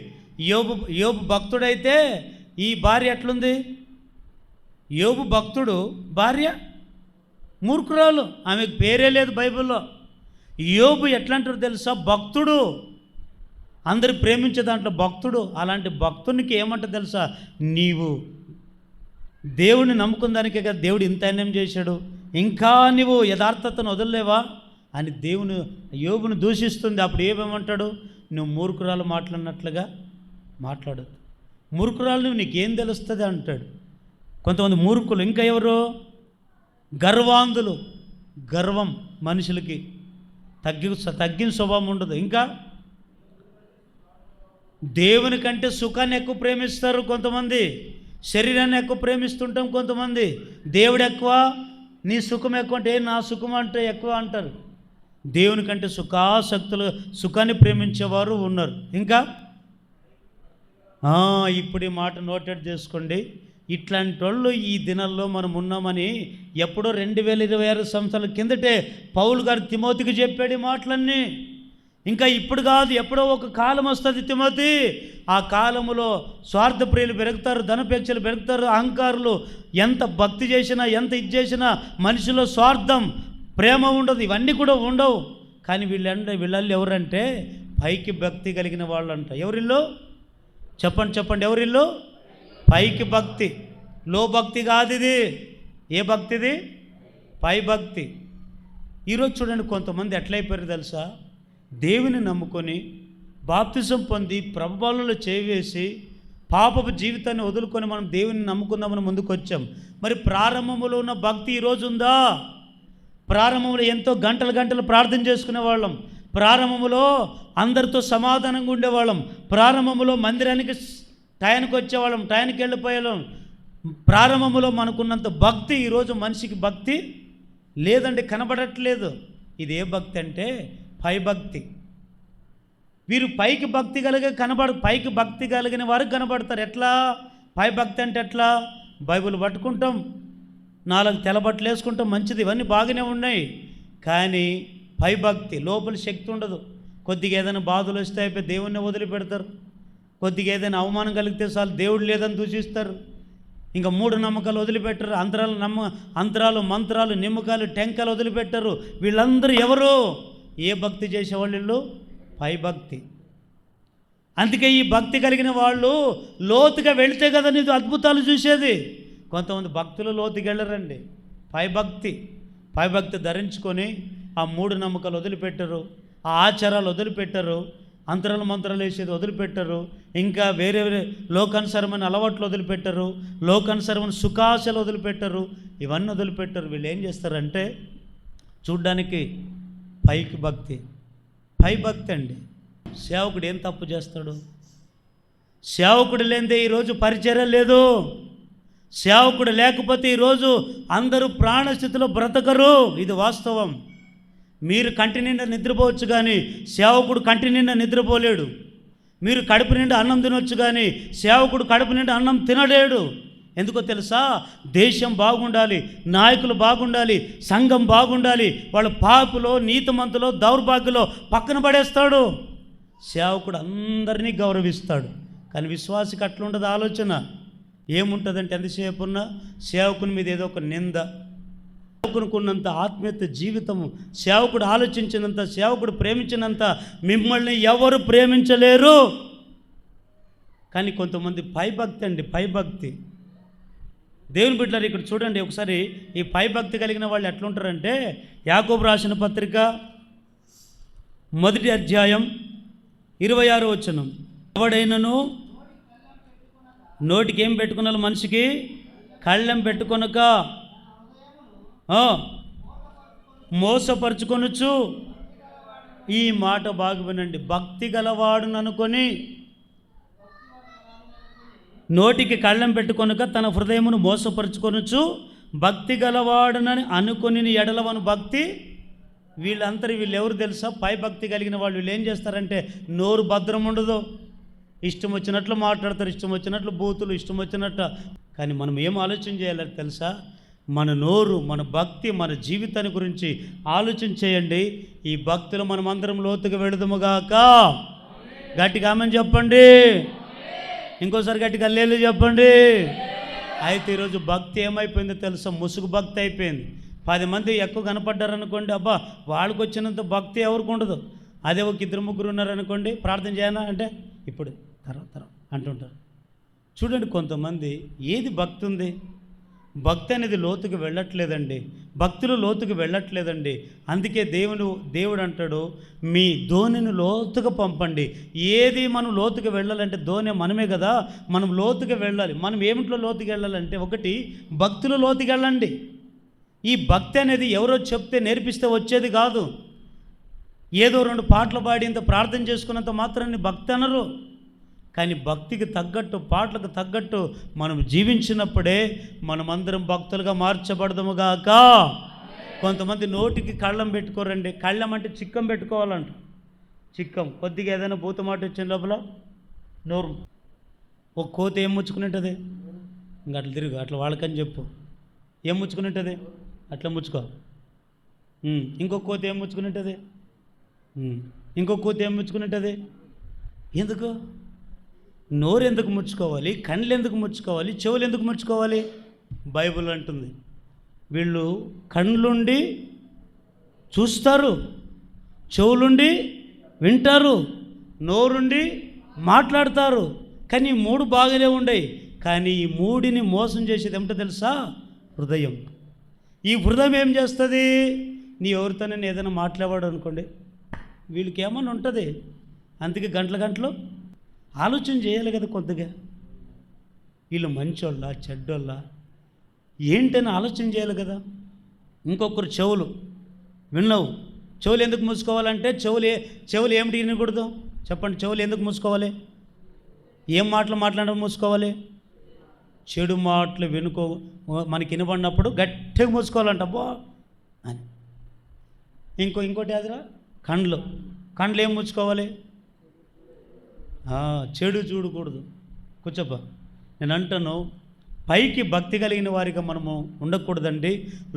యోబు భక్తుడైతే ఈ భార్య ఎట్లుంది? యోబు భక్తుడు, భార్య మూర్ఖురాలు, ఆమెకు పేరే లేదు బైబిల్లో. యోబు ఎట్లా అంటారు తెలుసా? భక్తుడు, అందరు ప్రేమించే దాంట్లో భక్తుడు. అలాంటి భక్తునికి ఏమంట తెలుసా? నీవు దేవుడిని నమ్ముకున్న దానికే కదా దేవుడు ఇంత అన్యాయం చేశాడు, ఇంకా నువ్వు యథార్థతను వదలలేవా అని దేవుని యోబును దూషిస్తుంది. అప్పుడు ఏమేమంటాడు? నువ్వు మూర్ఖురాలు మాట్లాడినట్లుగా మాట్లాడదు. మూర్ఖురాలు నువ్వు, నీకేం తెలుస్తుంది అంటాడు. కొంతమంది మూర్ఖులు. ఇంకా ఎవరు? గర్వాంధులు. గర్వం మనుషులకి తగ్గిన స్వభావం ఉండదు. ఇంకా దేవుని కంటే సుఖాన్ని ఎక్కువ ప్రేమిస్తారు కొంతమంది, శరీరాన్ని ఎక్కువ ప్రేమిస్తుంటాం కొంతమంది. దేవుడు ఎక్కువ, నీ సుఖం ఎక్కువ అంటే నా సుఖం అంటే ఎక్కువ అంటారు. దేవుని కంటే సుఖాన్ని ప్రేమించేవారు ఉన్నారు. ఇంకా ఇప్పుడు ఈ మాట నోటెడ్ చేసుకోండి. ఇట్లాంటి వాళ్ళు ఈ దినాల్లో మనం ఉన్నామని ఎప్పుడో 2026 సంవత్సరాల కిందటే పౌలు గారు తిమోతికి చెప్పాడు ఈ మాటలన్నీ. ఇంకా ఇప్పుడు కాదు, ఎప్పుడో ఒక కాలం వస్తుంది తిమోతి. ఆ కాలములో స్వార్థప్రియులు పెరుగుతారు, ధనపేక్షలు పెరుగుతారు, అహంకారులు. ఎంత భక్తి చేసినా, ఎంత ఇది చేసినా మనిషిలో స్వార్థం, ప్రేమ ఉండదు, ఇవన్నీ కూడా ఉండవు. కానీ వీళ్ళల్లో ఎవరంటే పైకి భక్తి కలిగిన వాళ్ళు అంట. ఎవరిల్లో? చెప్పండి ఎవరిల్లో? పైకి భక్తి. లో భక్తి కాదు ఇది. ఏ భక్తి ఇది? పై భక్తి. ఈరోజు చూడండి, కొంతమంది ఎట్లయిపోయారు తెలుసా? దేవుని నమ్ముకొని బాప్తిజం పొంది ప్రభువులలో చేవేసి పాపపు జీవితాన్ని వదులుకొని మనం దేవుని నమ్ముకుందామని ముందుకు వచ్చాం. మరి ప్రారంభంలో ఉన్న భక్తి ఈరోజు ఉందా? ప్రారంభంలో ఎంతో గంటలు ప్రార్థన చేసుకునే వాళ్ళం. ప్రారంభంలో అందరితో సమాధానంగా ఉండేవాళ్ళం. ప్రారంభంలో మందిరానికి టయానికి వచ్చేవాళ్ళం, టయానికి వెళ్ళిపోయేవాళ్ళం. ప్రారంభంలో మనకున్నంత భక్తి ఈరోజు మనిషికి భక్తి లేదండి, కనబడట్లేదు. ఇది ఏ భక్తి అంటే పై భక్తి. వీరు పైకి భక్తి కలిగిన వారికి కనబడతారు. ఎట్లా? పై భక్తి అంటే ఎట్లా? బైబిల్ పట్టుకుంటాం, 4 తెల్లబట్టలు వేసుకుంటాం, మంచిది, ఇవన్నీ బాగానే ఉన్నాయి. కానీ పై భక్తి లోపల శక్తి ఉండదు. కొద్దిగా ఏదైనా బాధలు వస్తే అయిపోయి దేవుణ్ణి వదిలిపెడతారు. కొద్దిగా ఏదైనా అవమానం కలిగితే చాలు దేవుడు లేదని దూషిస్తారు. ఇంకా మూఢనమ్మకాలు వదిలిపెట్టరు. అంతరాలు మంత్రాలు నిమ్మకాలు టెంకాలు వదిలిపెట్టరు. వీళ్ళందరూ ఎవరు? ఏ భక్తి చేసేవాళ్ళు? పై భక్తి. అందుకే ఈ భక్తి కలిగిన వాళ్ళు లోతుగా వెళితే కదా నీకు అద్భుతాలు చూసేది. కొంతమంది భక్తులు లోతుగా వెళ్ళరండి. పై భక్తి ధరించుకొని ఆ మూఢనమ్మకాలు వదిలిపెట్టరు, ఆ ఆచారాలు వదిలిపెట్టరు, అంతరాలు మంత్రాలు వేసేది వదిలిపెట్టరు, ఇంకా వేరే లోకానుసరమైన అలవాట్లు వదిలిపెట్టరు, లోకానుసరమైన సుఖాశలు వదిలిపెట్టరు, ఇవన్నీ వదిలిపెట్టరు. వీళ్ళు ఏం చేస్తారంటే చూడ్డానికి పైకి భక్తి, పై భక్తి అండి. సేవకుడు ఏం తప్పు చేస్తాడు? సేవకుడు లేనిదే ఈరోజు పరిచర్య లేదు. సేవకుడు లేకపోతే ఈరోజు అందరూ ప్రాణస్థితిలో బ్రతకరు. ఇది వాస్తవం. మీరు కంటి నిండా నిద్రపోవచ్చు కానీ సేవకుడు కంటి నిండా నిద్రపోలేడు. మీరు కడుపు నిండా అన్నం తినొచ్చు కానీ సేవకుడు కడుపు నిండా అన్నం తినలేడు. ఎందుకో తెలుసా? దేశం బాగుండాలి, నాయకులు బాగుండాలి, సంఘం బాగుండాలి. వాళ్ళ పాపులో, నీతిమంతులో, దౌర్భాగ్యలో పక్కన పడేస్తాడు. సేవకుడు అందరినీ గౌరవిస్తాడు. కానీ విశ్వాసికి అట్లుండదు ఆలోచన. ఏముంటుందంటే ఎంతసేపు ఉన్నా సేవకుని మీద ఏదో ఒక నింద. సేవకునికున్నంత ఆత్మీయత జీవితము, సేవకుడు ఆలోచించినంత, సేవకుడు ప్రేమించినంత మిమ్మల్ని ఎవరు ప్రేమించలేరు. కానీ కొంతమంది పైభక్తి అండి, పైభక్తి. దేవుని బిడ్డలారా, ఇక్కడ చూడండి ఒకసారి ఈ పైభక్తి కలిగిన వాళ్ళు ఎట్లుంటారంటే, యాకోబు రాసిన పత్రిక 1వ అధ్యాయం 26వ వచనం. ఎవడైనను నోటికి ఏం పెట్టుకున్నాను? మనిషికి కళ్ళెం పెట్టుకొనక మోసపరుచుకొనుచు, ఈ మాట బాగా వినండి, భక్తి గలవాడును అనుకొని నోటికి కళ్ళెం పెట్టుకొనుక తన హృదయమును మోసపరుచుకొనుచు, భక్తి గలవాడునని అనుకొని ఎడలవను భక్తి. వీళ్ళు ఎవరు తెలుసా? పై భక్తి కలిగిన వాళ్ళు. వీళ్ళు ఏం చేస్తారంటే నోరు భద్రం ఉండదు, ఇష్టం వచ్చినట్లు మాట్లాడతారు, ఇష్టం వచ్చినట్లు బూతులు, ఇష్టం వచ్చినట్టు. కానీ మనం ఏం ఆలోచన చేయాలి తెలుసా? మన నోరు, మన భక్తి, మన జీవితాన్ని గురించి ఆలోచన చేయండి. ఈ భక్తులు మనం అందరం లోతుగా వెళుదుముగాక. గట్టిగా ఆమేన్ చెప్పండి. ఇంకోసారి గట్టిగా హల్లెలూయా చెప్పండి. అయితే ఈరోజు భక్తి ఏమైపోయిందో తెలుసా? ముసుగు భక్తి అయిపోయింది. 10 మంది ఎక్కువ కనపడ్డారనుకోండి, అబ్బా వాళ్ళకి వచ్చినంత భక్తి ఎవరికి ఉండదు. అదే ఒక 2-3 ఉన్నారనుకోండి, ప్రార్థన చేయనా అంటే ఇప్పుడు తర్వాత అంటుంటారు. చూడండి, కొంతమంది ఏది భక్తి ఉంది? భక్తి అనేది లోతుకు వెళ్ళట్లేదండి, భక్తులు లోతుకు వెళ్ళట్లేదండి. అందుకే దేవుడు అంటాడు, మీ ధోనిని లోతుగా పంపండి. ఏది మనం లోతుకు వెళ్ళాలంటే ధోని మనమే కదా, మనం లోతుగా వెళ్ళాలి. మనం ఏమిట్లో లోతుకు వెళ్ళాలంటే, ఒకటి భక్తులు లోతుకు వెళ్ళండి. ఈ భక్తి అనేది ఎవరో చెప్తే నేర్పిస్తే వచ్చేది కాదు. ఏదో 2 పాటలు పాడి ఇంత ప్రార్థన చేసుకున్నంత మాత్రాన్ని భక్తి అనరు. కానీ భక్తికి తగ్గట్టు, పాటలకు తగ్గట్టు మనం జీవించినప్పుడే మనమందరం భక్తులుగా మార్చబడదుముగాక. కొంతమంది నోటికి కళ్ళం పెట్టుకోరండి. కళ్ళం అంటే చిక్కం పెట్టుకోవాలంట. చిక్కం కొద్దిగా ఏదైనా భూతమాట వచ్చిన లోపల నోరు. ఒక కోతి ఏం ముచ్చుకుని ఉంటుంది? ఇంకా అట్లా తిరుగు, అట్లా వాళ్ళకని చెప్పు. ఏం ముచ్చుకుని ఉంటుంది? అట్లా ముచ్చుకో. ఇంకొక కోతి ఏం ముచ్చుకుని ఉంటుంది? ఇంకొక కోతి ఏం ముచ్చుకుని ఉంటుంది? ఎందుకు? నోరు ఎందుకు ముచ్చుకోవాలి? కళ్ళు ఎందుకు ముచ్చుకోవాలి? చెవులు ఎందుకు ముచ్చుకోవాలి? బైబిల్ అంటుంది, వీళ్ళు కళ్ళుండి చూస్తారు, చెవులుండి వింటారు, నోరుండి మాట్లాడతారు. కానీ ఈ 3 బాగానే ఉండయి. కానీ ఈ 3ని మోసం చేసేది ఏమిటో తెలుసా? హృదయం. ఈ హృదయం ఏం చేస్తుంది? నీ ఎవరితోనైనా ఏదైనా మాట్లాడాడు అనుకోండి, వీళ్ళకి ఏమన్నా ఉంటుంది. అందుకే గంటలు ఆలోచన చేయాలి కదా కొద్దిగా. వీళ్ళు మంచోళ్ళ చెడ్డోళ్ళ ఏంటని ఆలోచన చేయాలి కదా. ఇంకొకరు చెవులు విన్నావు. చెవులు ఎందుకు మూసుకోవాలంటే చెవులు ఏమిటి వినకూడదు చెప్పండి? చెవులు ఎందుకు మూసుకోవాలి? ఏం మాటలు మాట్లాడడం మూసుకోవాలి? చెడు మాటలు మనకి వినబడినప్పుడు గట్టిగా మూసుకోవాలంట అబ్బా అని. ఇంకోటి అదిరా కండ్లు ఏం మూసుకోవాలి? చెడు చూడకూడదు. కూర్చోబ్బా. నేను అంటాను, పైకి భక్తి కలిగిన వారిగా మనము ఉండకూడదండి,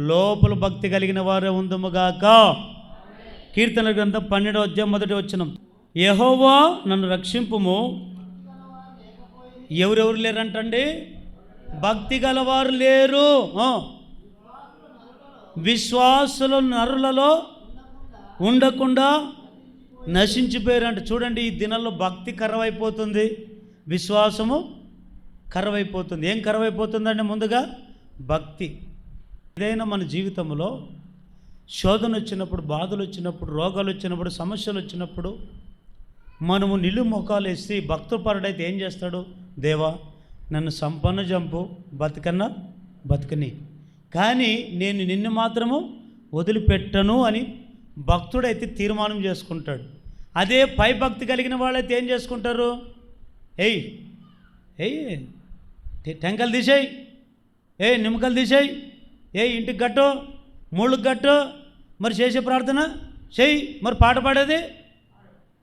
లోపల భక్తి కలిగిన వారే ఉందుముగాక. కీర్తన గ్రంథం 12వ అధ్యాయం 1వ వచనం, యెహోవా నన్ను రక్షింపుము. ఎవరెవరు లేరంటండి? భక్తి గలవారు లేరు. విశ్వాసులు నరులలో ఉండకుండా నశించిపోయారంట. చూడండి, ఈ దినాల్లో భక్తి కరువైపోతుంది, విశ్వాసము కరువైపోతుంది. ఏం కరువైపోతుందంటే ముందుగా భక్తి. ఏదైనా మన జీవితంలో శోధన వచ్చినప్పుడు, బాధలు వచ్చినప్పుడు, రోగాలు వచ్చినప్పుడు, సమస్యలు వచ్చినప్పుడు మనము నిలు మొఖాలు వేసి భక్తపరుడైతే ఏం చేస్తాడు? దేవా నన్ను సంపన్న జంపు, బతుకని, కానీ నేను నిన్ను మాత్రము వదిలిపెట్టను అని భక్తుడైతే తీర్మానం చేసుకుంటాడు. అదే పై భక్తి కలిగిన వాళ్ళైతే ఏం చేసుకుంటారు? ఏయ్ టెంకలు తీసేయి, నిమ్మకాయలు తీసేయి, ఇంటికి గట్టు, మూళ్ళకి గట్టు, మరి చేసే ప్రార్థన చేయి, మరి పాట పాడేది.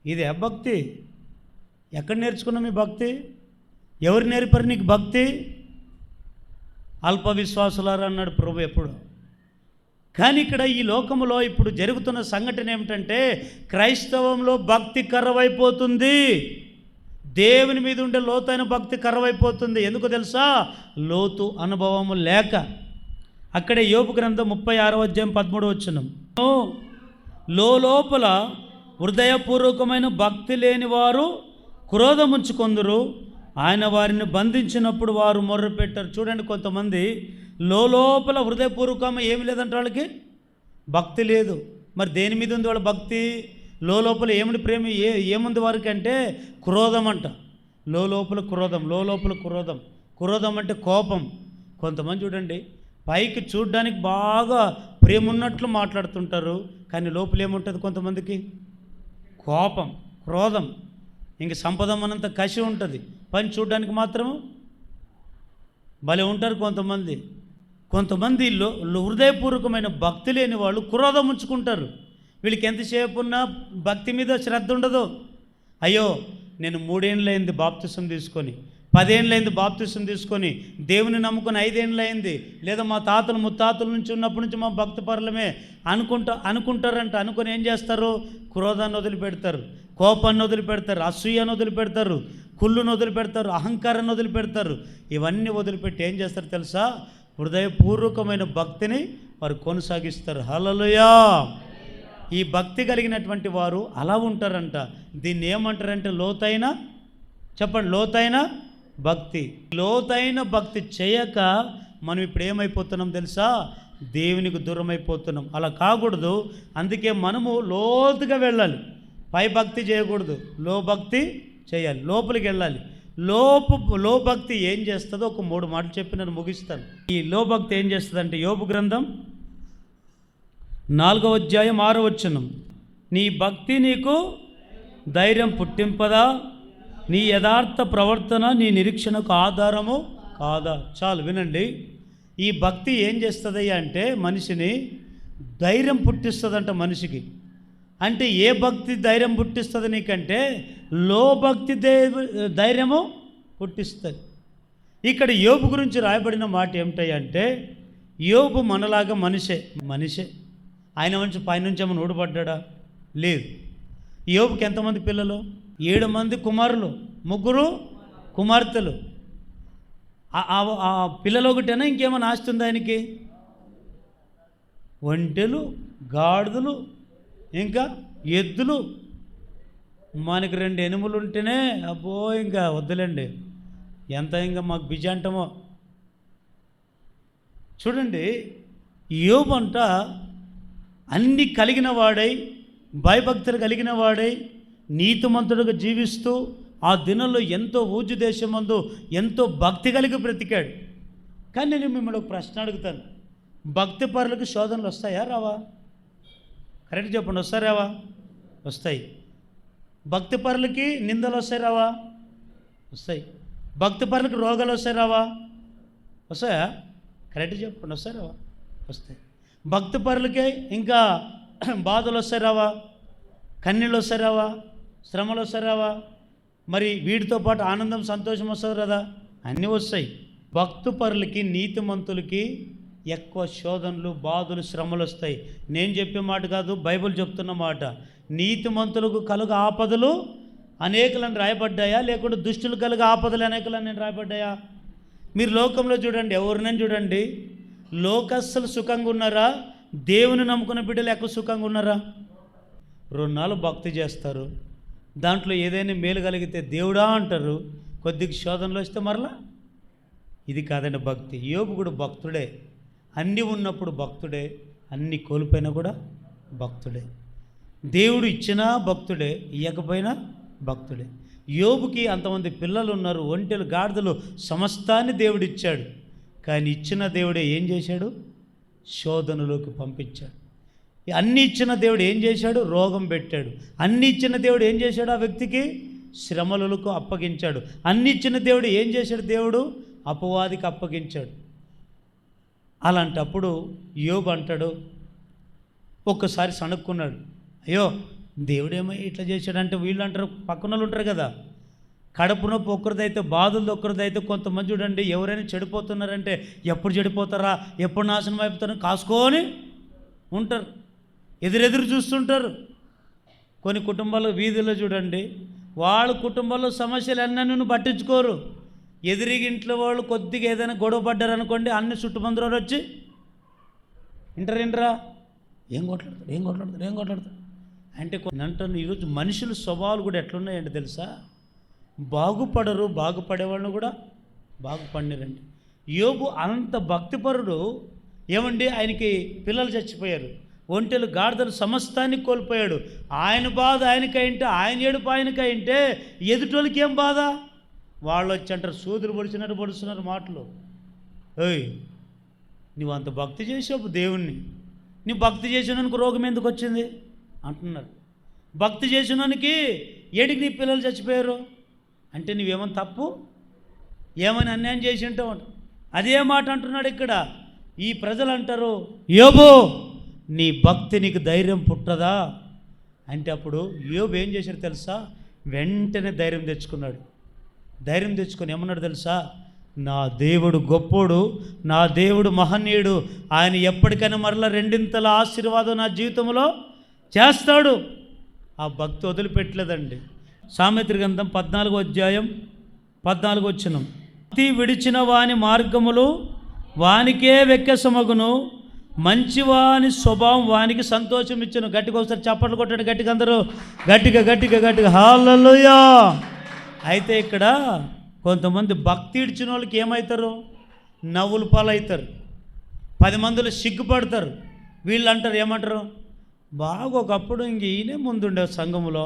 ఇది భక్తి. ఎక్కడ నేర్చుకున్నాం ఈ భక్తి? ఎవరు నేర్పారు నీకు భక్తి? అల్ప విశ్వాసులారా అన్నాడు ప్రభు ఎప్పుడు. కానీ ఇక్కడ ఈ లోకంలో ఇప్పుడు జరుగుతున్న సంఘటన ఏమిటంటే, క్రైస్తవంలో భక్తి కరువైపోతుంది. దేవుని మీద ఉండే లోతైన భక్తి కరువైపోతుంది. ఎందుకు తెలుసా? లోతు అనుభవము లేక. అక్కడే యోబు గ్రంథం 36వ అధ్యాయం 13వ వచనం, లోపల హృదయపూర్వకమైన భక్తి లేని వారు క్రోధముంచుకొందురు, ఆయన వారిని బంధించినప్పుడు వారు మొర్ర పెట్టారు. చూడండి, కొంతమంది లోపల హృదయపూర్వకం ఏమి లేదంటే వాళ్ళకి భక్తి లేదు. మరి దేని మీద ఉంది వాళ్ళ భక్తి? లోపల ఏమిటి ప్రేమ ఏముంది వారికి అంటే క్రోధం అంట. లోపల క్రోధం అంటే కోపం. కొంతమంది చూడండి, పైకి చూడ్డానికి బాగా ప్రేమ ఉన్నట్లు మాట్లాడుతుంటారు, కానీ లోపల ఏముంటుంది కొంతమందికి? కోపం, క్రోధం, ఇంక సంపదమనంత కసి ఉంటుంది. పని చూడ్డానికి మాత్రం భలే ఉంటారు కొంతమంది. కొంతమంది హృదయపూర్వకమైన భక్తి లేని వాళ్ళు క్రోధం ఉంచుకుంటారు. వీళ్ళకి ఎంతసేపు ఉన్నా భక్తి మీద శ్రద్ధ ఉండదు. అయ్యో, నేను 3 ఏళ్ళైంది బాప్తిసం తీసుకొని, 10 ఏళ్ళైంది బాప్తిసం తీసుకొని, దేవుని నమ్ముకొని 5 ఏళ్ళైంది, లేదా మా తాతలు ముత్తాతల నుంచి ఉన్నప్పటి నుంచి మా భక్తి పరులమే అనుకుంటారంట. అనుకొని ఏం చేస్తారు? క్రోధాన్ని వదిలిపెడతారు, కోపాన్ని వదిలిపెడతారు, అసూయను వదిలిపెడతారు, కుళ్ళును వదిలిపెడతారు, అహంకారాన్ని వదిలిపెడతారు. ఇవన్నీ వదిలిపెట్టి ఏం చేస్తారు తెలుసా? హృదయపూర్వకమైన భక్తిని వారు కొనసాగిస్తారు. హల్లెలూయా! ఈ భక్తి కలిగినటువంటి వారు అలా ఉంటారంట. దీన్ని ఏమంటారంటే లోతైన భక్తి. లోతైన భక్తి చేయక మనం ఇప్పుడు ఏమైపోతున్నాం తెలుసా? దేవునికి దూరం అయిపోతున్నాం. అలా కాకూడదు. అందుకే మనము లోతుగా వెళ్ళాలి. పై భక్తి చేయకూడదు, లో భక్తి చేయాలి, లోపలికి వెళ్ళాలి. లో భక్తి ఏం చేస్తుందో ఒక 3 మాటలు చెప్పి నేను ముగిస్తాను. ఈ లో భక్తి ఏం చేస్తుందంటే, యోబు గ్రంథం 4వ అధ్యాయం 6వ వచనం, నీ భక్తి నీకు ధైర్యం పుట్టింపదా? నీ యథార్థ ప్రవర్తన నీ నిరీక్షణకు ఆధారము కాదా? చాలు వినండి. ఈ భక్తి ఏం చేస్తుంది అంటే మనిషిని ధైర్యం పుట్టిస్తుందంట మనిషికి. అంటే ఏ భక్తి ధైర్యం పుట్టిస్తుంది నీకంటే, లో భక్తి ధైర్యము పుట్టిస్తుంది. ఇక్కడ యోబు గురించి రాయబడిన మాట ఏమిటంటే, యోబు మనలాగా మనిషే. ఆయన మంచి పైనుంచి ఏమైనా ఊడబడ్డా? లేదు. యోబుకి ఎంతమంది పిల్లలు? 7 మంది కుమారులు, 3 కుమార్తెలు. ఆ పిల్లలు ఒకటేనా? ఇంకేమైనా ఆస్తి ఉందా ఆయనకి? ఒంటెలు, గాడిదలు, ఇంకా ఎద్దులు. మనకి 2 ఎనుములు ఉంటేనే అబ్బో ఇంకా వద్దులేండి, ఎంత ఇంకా మాకు బిజీ అంటామో. చూడండి, యోబు అంట అన్నీ కలిగిన వాడై, భయభక్తులు కలిగిన వాడై, నీతిమంతుడుగా జీవిస్తూ ఆ దినంలో ఎంతో ఊజు దేశమందు ఎంతో భక్తి కలిగి బ్రతికాడు. కానీ నేను మిమ్మల్ని ఒక ప్రశ్న అడుగుతాను, భక్తి పరులకు శోధనలు వస్తాయా రావా? కరెక్ట్ చెప్పండి, వస్తాయి రావా? వస్తాయి. భక్తి పరులకి నిందలు వస్తాయి రావా? వస్తాయి. భక్తి పరులకి రోగాలు వస్తాయి రావా? వస్తాయా? కరెక్ట్ చెప్పండి, వస్తాయి రావా? వస్తాయి. భక్తి పరులకి ఇంకా బాధలు వస్తాయి రావా? కన్నీళ్ళు వస్తాయి రావా? శ్రమలు వస్తాయి రావా? మరి వీటితో పాటు ఆనందం, సంతోషం వస్తుంది కదా, అన్నీ వస్తాయి. భక్తి పరులకి, నీతిమంతులకి ఎక్కువ శోధనలు, బాధలు, శ్రమలు వస్తాయి. నేను చెప్పే మాట కాదు, బైబిల్ చెప్తున్న మాట. నీతిమంతులకు కలుగు ఆపదలు అనేకలను రాయబడ్డాయా, లేకుంటే దుష్టులు కలుగు ఆపదలు అనేకలని రాయబడ్డాయా? మీరు లోకంలో చూడండి, ఎవరినైనా చూడండి, లోకస్తులు సుఖంగా ఉన్నారా? దేవుని నమ్ముకున్న బిడ్డలు ఎక్కువ సుఖంగా ఉన్నారా? 2 నాళ్ళు భక్తి చేస్తారు, దాంట్లో ఏదైనా మేలు కలిగితే దేవుడా అంటారు, కొద్దిగా శోధనలు వస్తే మరలా. ఇది కాదండి భక్తి. యోబు కూడా భక్తుడే. అన్నీ ఉన్నప్పుడు భక్తుడే, అన్నీ కోల్పోయినా కూడా భక్తుడే. దేవుడు ఇచ్చినా భక్తుడే, ఇవ్వకపోయినా భక్తుడే. యోబుకి అంతమంది పిల్లలు ఉన్నారు, ఒంటెలు, గాడిదలు, సమస్తాన్ని దేవుడు ఇచ్చాడు. కానీ ఇచ్చిన దేవుడే ఏం చేశాడు? శోధనలోకి పంపించాడు. అన్నీ ఇచ్చిన దేవుడు ఏం చేశాడు? రోగం పెట్టాడు. అన్నీ ఇచ్చిన దేవుడు ఏం చేశాడు? ఆ వ్యక్తికి శ్రమలకు అప్పగించాడు. అన్నీ ఇచ్చిన దేవుడు ఏం చేశాడు? దేవుడు అపవాదికి అప్పగించాడు. అలాంటప్పుడు యోబు అంటాడు, ఒక్కసారి సణుక్కున్నాడు, అయ్యో దేవుడేమో ఇట్లా చేశాడంటే. వీళ్ళు అంటారు, పక్కన వాళ్ళు ఉంటారు కదా, కడుపు నొప్పి ఒక్కరిదైతే, బాధలు ఒక్కరిదైతే. కొంతమంది చూడండి, ఎవరైనా చెడిపోతున్నారంటే ఎప్పుడు చెడిపోతారా, ఎప్పుడు నాశనం అయిపోతారని కాసుకొని ఉంటారు, ఎదురెదురు చూస్తుంటారు. కొన్ని కుటుంబాలు వీధుల్లో చూడండి, వాళ్ళ కుటుంబంలో సమస్యలు అన్నీ పట్టించుకోరు. ఎదురిగింట్లో వాళ్ళు కొద్దిగా ఏదైనా గొడవ పడ్డారనుకోండి, అన్ని చుట్టుమందులు వచ్చి ఇంటరా ఏం కొట్లాడతారు అంటే అంటాను. ఈరోజు మనుషుల స్వభావాలు కూడా ఎట్లున్నాయండి తెలుసా? బాగుపడరు, బాగుపడేవాళ్ళని కూడా బాగుపడినారండి. యోబు అంత భక్తిపరుడు. ఏమండి, ఆయనకి పిల్లలు చచ్చిపోయారు, ఒంటెలు, గాడిదలు, సమస్తాన్ని కోల్పోయాడు. ఆయన బాధ ఆయనకైంటే, ఆయన ఏడుపు ఆయనకైంటే, ఎదుటోళ్ళకి ఏం బాధ? వాళ్ళు వచ్చి అంటారు, సూదులు పొడిచినట్టు పొడుస్తున్నారు మాటలు. ఓయ్ నువ్వు అంత భక్తి చేసావు దేవుణ్ణి, నువ్వు భక్తి చేసినానికి రోగం ఎందుకు వచ్చింది అంటున్నారు. భక్తి చేసినానికి ఏడికి నీ పిల్లలు చచ్చిపోయారు అంటే నువ్వేమన్నా తప్పు, ఏమైనా అన్యాయం చేసి ఉంటావు. అదే మాట అంటున్నాడు ఇక్కడ. ఈ ప్రజలు అంటారు, యోబు నీ భక్తి నీకు ధైర్యం పుట్టదా అంటే, అప్పుడు యోబు ఏం చేశాడు తెలుసా? వెంటనే ధైర్యం తెచ్చుకున్నాడు. ధైర్యం తెచ్చుకొని ఏమన్నాడు తెలుసా? నా దేవుడు గొప్పోడు, నా దేవుడు మహనీయుడు, ఆయన ఎప్పటికైనా మరలా రెండింతల ఆశీర్వాదం నా జీవితంలో చేస్తాడు. ఆ భక్తి వదిలిపెట్టలేదండి. సామెత్ర గ్రంథం 14వ అధ్యాయం 14వ వచనం, భక్తి విడిచిన వాని మార్గములు వానికే వెక్కసమగును, మంచివాని స్వభావం వానికి సంతోషం ఇచ్చును. గట్టిగా ఒకసారి చప్పట్లు కొట్టాడు, గట్టిగా అందరూ గట్టిగా హల్లెలూయా. అయితే ఇక్కడ కొంతమంది భక్తి ఇడిచిన వాళ్ళకి ఏమవుతారు? నవ్వులు పాలవుతారు, 10 మందిలో సిగ్గుపడతారు. వీళ్ళు అంటారు, ఏమంటారు? బాగా ఒకప్పుడు ఇంక ఈయనే ముందుండే సంఘములో,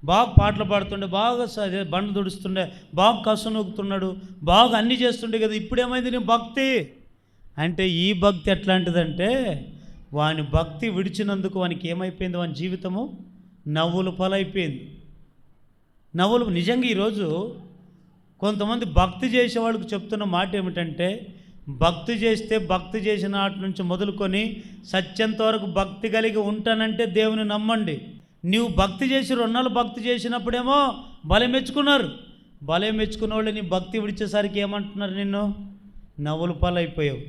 బాగా పాటలు పాడుతుండే, బాగా బండ్లు దుడుస్తుండే, బాగా కసు నొక్కుతున్నాడు, బాగా అన్నీ చేస్తుండే కదా, ఇప్పుడు ఏమైంది నీ భక్తి అంటే? ఈ భక్తి ఎట్లాంటిదంటే, వాని భక్తి విడిచినందుకు వానికి ఏమైపోయింది? వాని జీవితము నవ్వులు పాలైపోయింది. నవ్వులు. నిజంగా ఈరోజు కొంతమంది భక్తి చేసే వాళ్ళకి చెప్తున్న మాట ఏమిటంటే, భక్తి చేస్తే భక్తి చేసిన నాటి నుంచి మొదలుకొని సత్యంత వరకు భక్తి కలిగి ఉంటానంటే దేవుని నమ్మండి. నీవు భక్తి చేసి 2 నెలలు భక్తి చేసినప్పుడేమో బలం మెచ్చుకున్నారు. బలం మెచ్చుకున్న వాళ్ళు నీ భక్తి విడిచేసరికి ఏమంటున్నారు? నిన్ను నవ్వుల పాలు అయిపోయావు,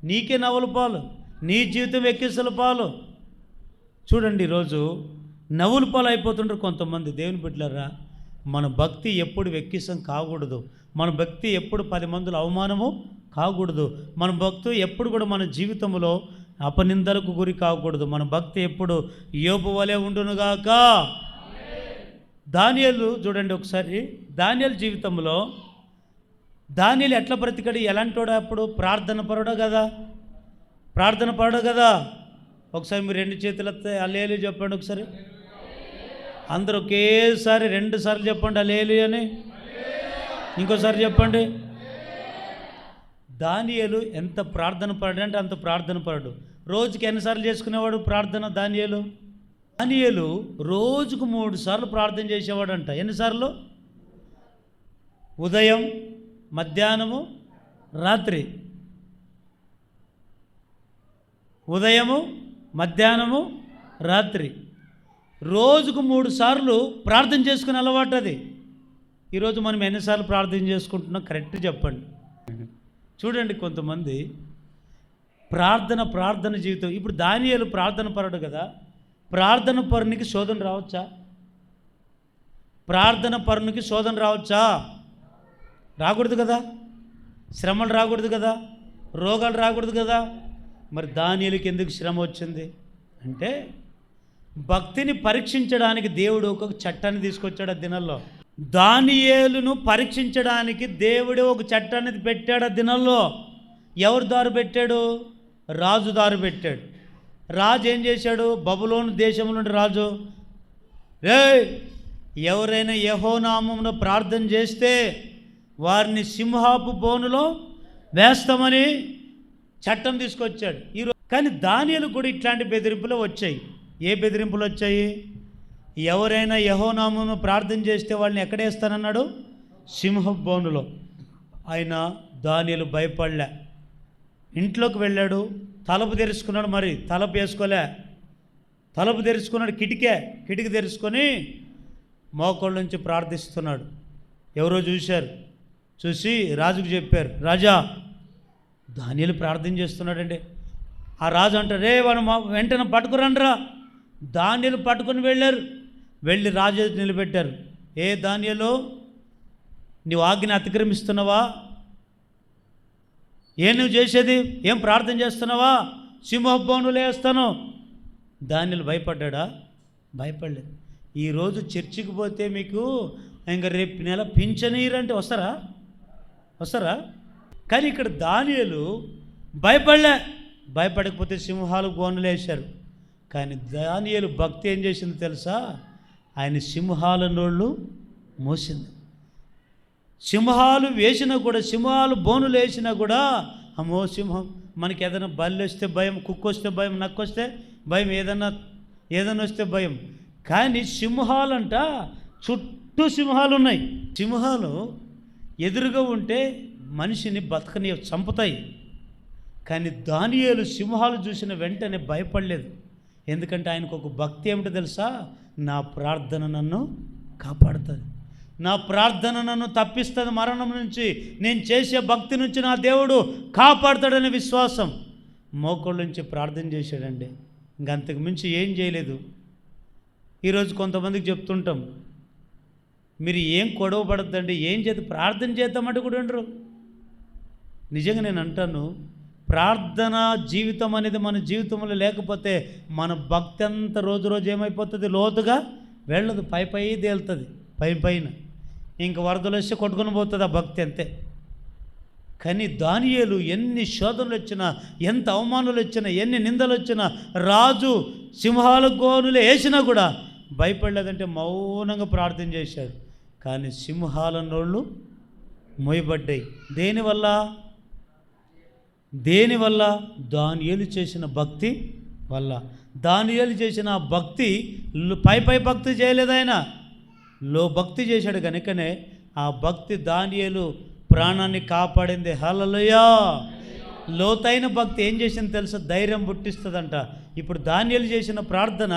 నీకే నవ్వుల పాలు, నీ జీవితం ఎక్కిసల పాలు. చూడండి, ఈరోజు నవ్వుల పాలు అయిపోతుంటారు కొంతమంది. దేవుని బిడ్డలారా, మన భక్తి ఎప్పుడు వెక్కిసం కాకూడదు. మన భక్తి ఎప్పుడు 10 మందిలో అవమానము కాకూడదు. మన భక్తి ఎప్పుడు కూడా మన జీవితంలో అపనిందలకు గురి కాకూడదు. మన భక్తి ఎప్పుడు యోబు వలె ఉండునుగాక. దానియేలు చూడండి ఒకసారి, దానియేలు జీవితంలో దానియేలు ఎట్లా బ్రతికాడు? ఎలాంటోడా? అప్పుడు ప్రార్థన పరుడు కదా, ప్రార్థన పరుడు కదా. ఒకసారి మీరు 2 చేతులు ఎత్తే హల్లెలూయా చెప్పండి. ఒకసారి అందరూ ఒకేసారి 2 సార్లు చెప్పండి హల్లెలూయా అని. ఇంకోసారి చెప్పండి. దానియేలు ఎంత ప్రార్థన పరుడు అంటే అంత ప్రార్థన పరుడు. రోజుకి ఎన్నిసార్లు చేసుకునేవాడు ప్రార్థన దానియేలు? దానియేలు రోజుకు 3 సార్లు ప్రార్థన చేసేవాడంట. ఎన్నిసార్లు? ఉదయం, మధ్యాహ్నము, రాత్రి. ఉదయము, మధ్యాహ్నము, రాత్రి. రోజుకు 3 సార్లు ప్రార్థన చేసుకునే అలవాటు అది. ఈరోజు మనం ఎన్నిసార్లు ప్రార్థన చేసుకుంటున్నాం కరెక్ట్ చెప్పండి. చూడండి, కొంతమంది ప్రార్థన జీవితం. ఇప్పుడు దానియేలు ప్రార్థన పరుడు కదా, ప్రార్థన పరునికి శోధన రావచ్చా? ప్రార్థన పరునికి శోధన రావచ్చా? రాకూడదు కదా. శ్రమలు రాకూడదు కదా, రోగాలు రాకూడదు కదా. మరి దానియేలుకి ఎందుకు శ్రమ వచ్చింది అంటే, భక్తిని పరీక్షించడానికి దేవుడు ఒక చట్టాన్ని తీసుకొచ్చాడు ఆ దినాల్లో. దానియేలును పరీక్షించడానికి దేవుడు ఒక చట్టాన్ని పెట్టాడు ఆ దినాల్లో. ఎవరు దారి పెట్టాడు? రాజు దారి పెట్టాడు. రాజు ఏం చేశాడు? బబులోను దేశం నుండి రాజు, ఎవరైనా యెహోవా నామమున ప్రార్థన చేస్తే వారిని సింహాపు బోనులో వేస్తామని చట్టం తీసుకొచ్చాడు ఈరోజు. కానీ దానియేలు కూడా ఇట్లాంటి బెదిరింపులు వచ్చాయి. ఏ బెదిరింపులు వచ్చాయి? ఎవరైనా యెహోవా నామమున ప్రార్థన చేస్తే వాళ్ళని ఎక్కడేస్తానన్నాడు? సింహపు బోనులో. ఆయన దానియేలు భయపడలే, ఇంట్లోకి వెళ్ళాడు, తలుపు తెరుచుకున్నాడు. మరి తలుపు వేసుకోలే, తలుపు తెరుచుకున్నాడు, కిటికీ తెరుచుకొని మోకాళ్ళ నుంచి ప్రార్థిస్తున్నాడు. ఎవరో చూశారు, చూసి రాజుకు చెప్పారు, రాజా దానియేలు ప్రార్థన చేస్తున్నాడండి. ఆ రాజు అంటారు, రే వాడు వెంటనే పట్టుకురండిరా. దానియేలు పట్టుకొని వెళ్ళారు. వెళ్ళి రాజు నిలబెట్టారు. ఏ దానియేలు, నీవు ఆజ్ఞని అతిక్రమిస్తున్నావా? ఏం నువ్వు చేసేది? ఏం ప్రార్థన చేస్తున్నావా? సింహబోనులు వేస్తాను. దానియేలు భయపడ్డా? భయపడలేదు. ఈరోజు చర్చికి పోతే మీకు ఇంకా రేపు నెల పింఛనీరంటే వస్తారా? కానీ ఇక్కడ దానియేలు భయపడకపోతే సింహాలు బోనులు వేశారు. కానీ దానియేలు భక్తి ఏం చేసింది తెలుసా? ఆయన సింహాల నోళ్ళు మోసింది. సింహాలు వేసినా కూడా, సింహాలు బోనులు వేసినా కూడా, అమ్మో సింహం మనకి ఏదైనా బల్లి వస్తే భయం, కుక్క వస్తే భయం, నక్క వస్తే భయం, ఏదైనా వస్తే భయం. కానీ సింహాలంట చుట్టూ సింహాలు ఉన్నాయి. సింహాలు ఎదురుగా ఉంటే మనిషిని బతకని చంపుతాయి. కానీ దానియేలు సింహాలు చూసిన వెంటనే భయపడలేదు. ఎందుకంటే ఆయనకు ఒక భక్తి ఏమిటో తెలుసా? నా ప్రార్థన నన్ను కాపాడుతుంది, నా ప్రార్థన నన్ను తప్పిస్తుంది మరణం నుంచి, నేను చేసే భక్తి నుంచి నా దేవుడు కాపాడుతాడనే విశ్వాసం. మోకాళ్ళ నుంచి ప్రార్థన చేశాడండి. ఇంకంతకు మించి ఏం చేయలేదు. ఈరోజు కొంతమందికి చెప్తుంటాం, మీరు ఏం గొడవ పడద్దండి, ఏం చేద్దాం, ప్రార్థన చేద్దామంటే కూడా ఉండరు. నిజంగా నేను అంటాను, ప్రార్థన జీవితం అనేది మన జీవితంలో లేకపోతే మన భక్తి అంతా రోజు రోజు ఏమైపోతుంది? లోతుగా వెళ్ళదు, పై తేలుతుంది, పైన ఇంక వరదలు వస్తే కొట్టుకొని పోతుంది ఆ భక్తి, అంతే. కానీ దానియేలు ఎన్ని శోధనలు వచ్చినా, ఎంత అవమానాలు వచ్చినా, ఎన్ని నిందలు వచ్చినా, రాజు సింహాల గోనులు వేసినా కూడా భయపడలేదంటే మౌనంగా ప్రార్థన చేశాడు. కానీ సింహాల నోళ్ళు మోయబడ్డాయి. దేనివల్ల? దానియేలు చేసిన భక్తి వల్ల. దానియేలు చేసిన భక్తి పై భక్తి చేయలేదు, ఆయన లో భక్తి చేశాడు. కనుకనే ఆ భక్తి దానియేలు ప్రాణాన్ని కాపాడింది. హల్లెలూయా. లోతైన భక్తి ఏం చేసింది తెలుసా? ధైర్యం పుట్టిస్తుందంట. ఇప్పుడు దానియేలు చేసిన ప్రార్థన,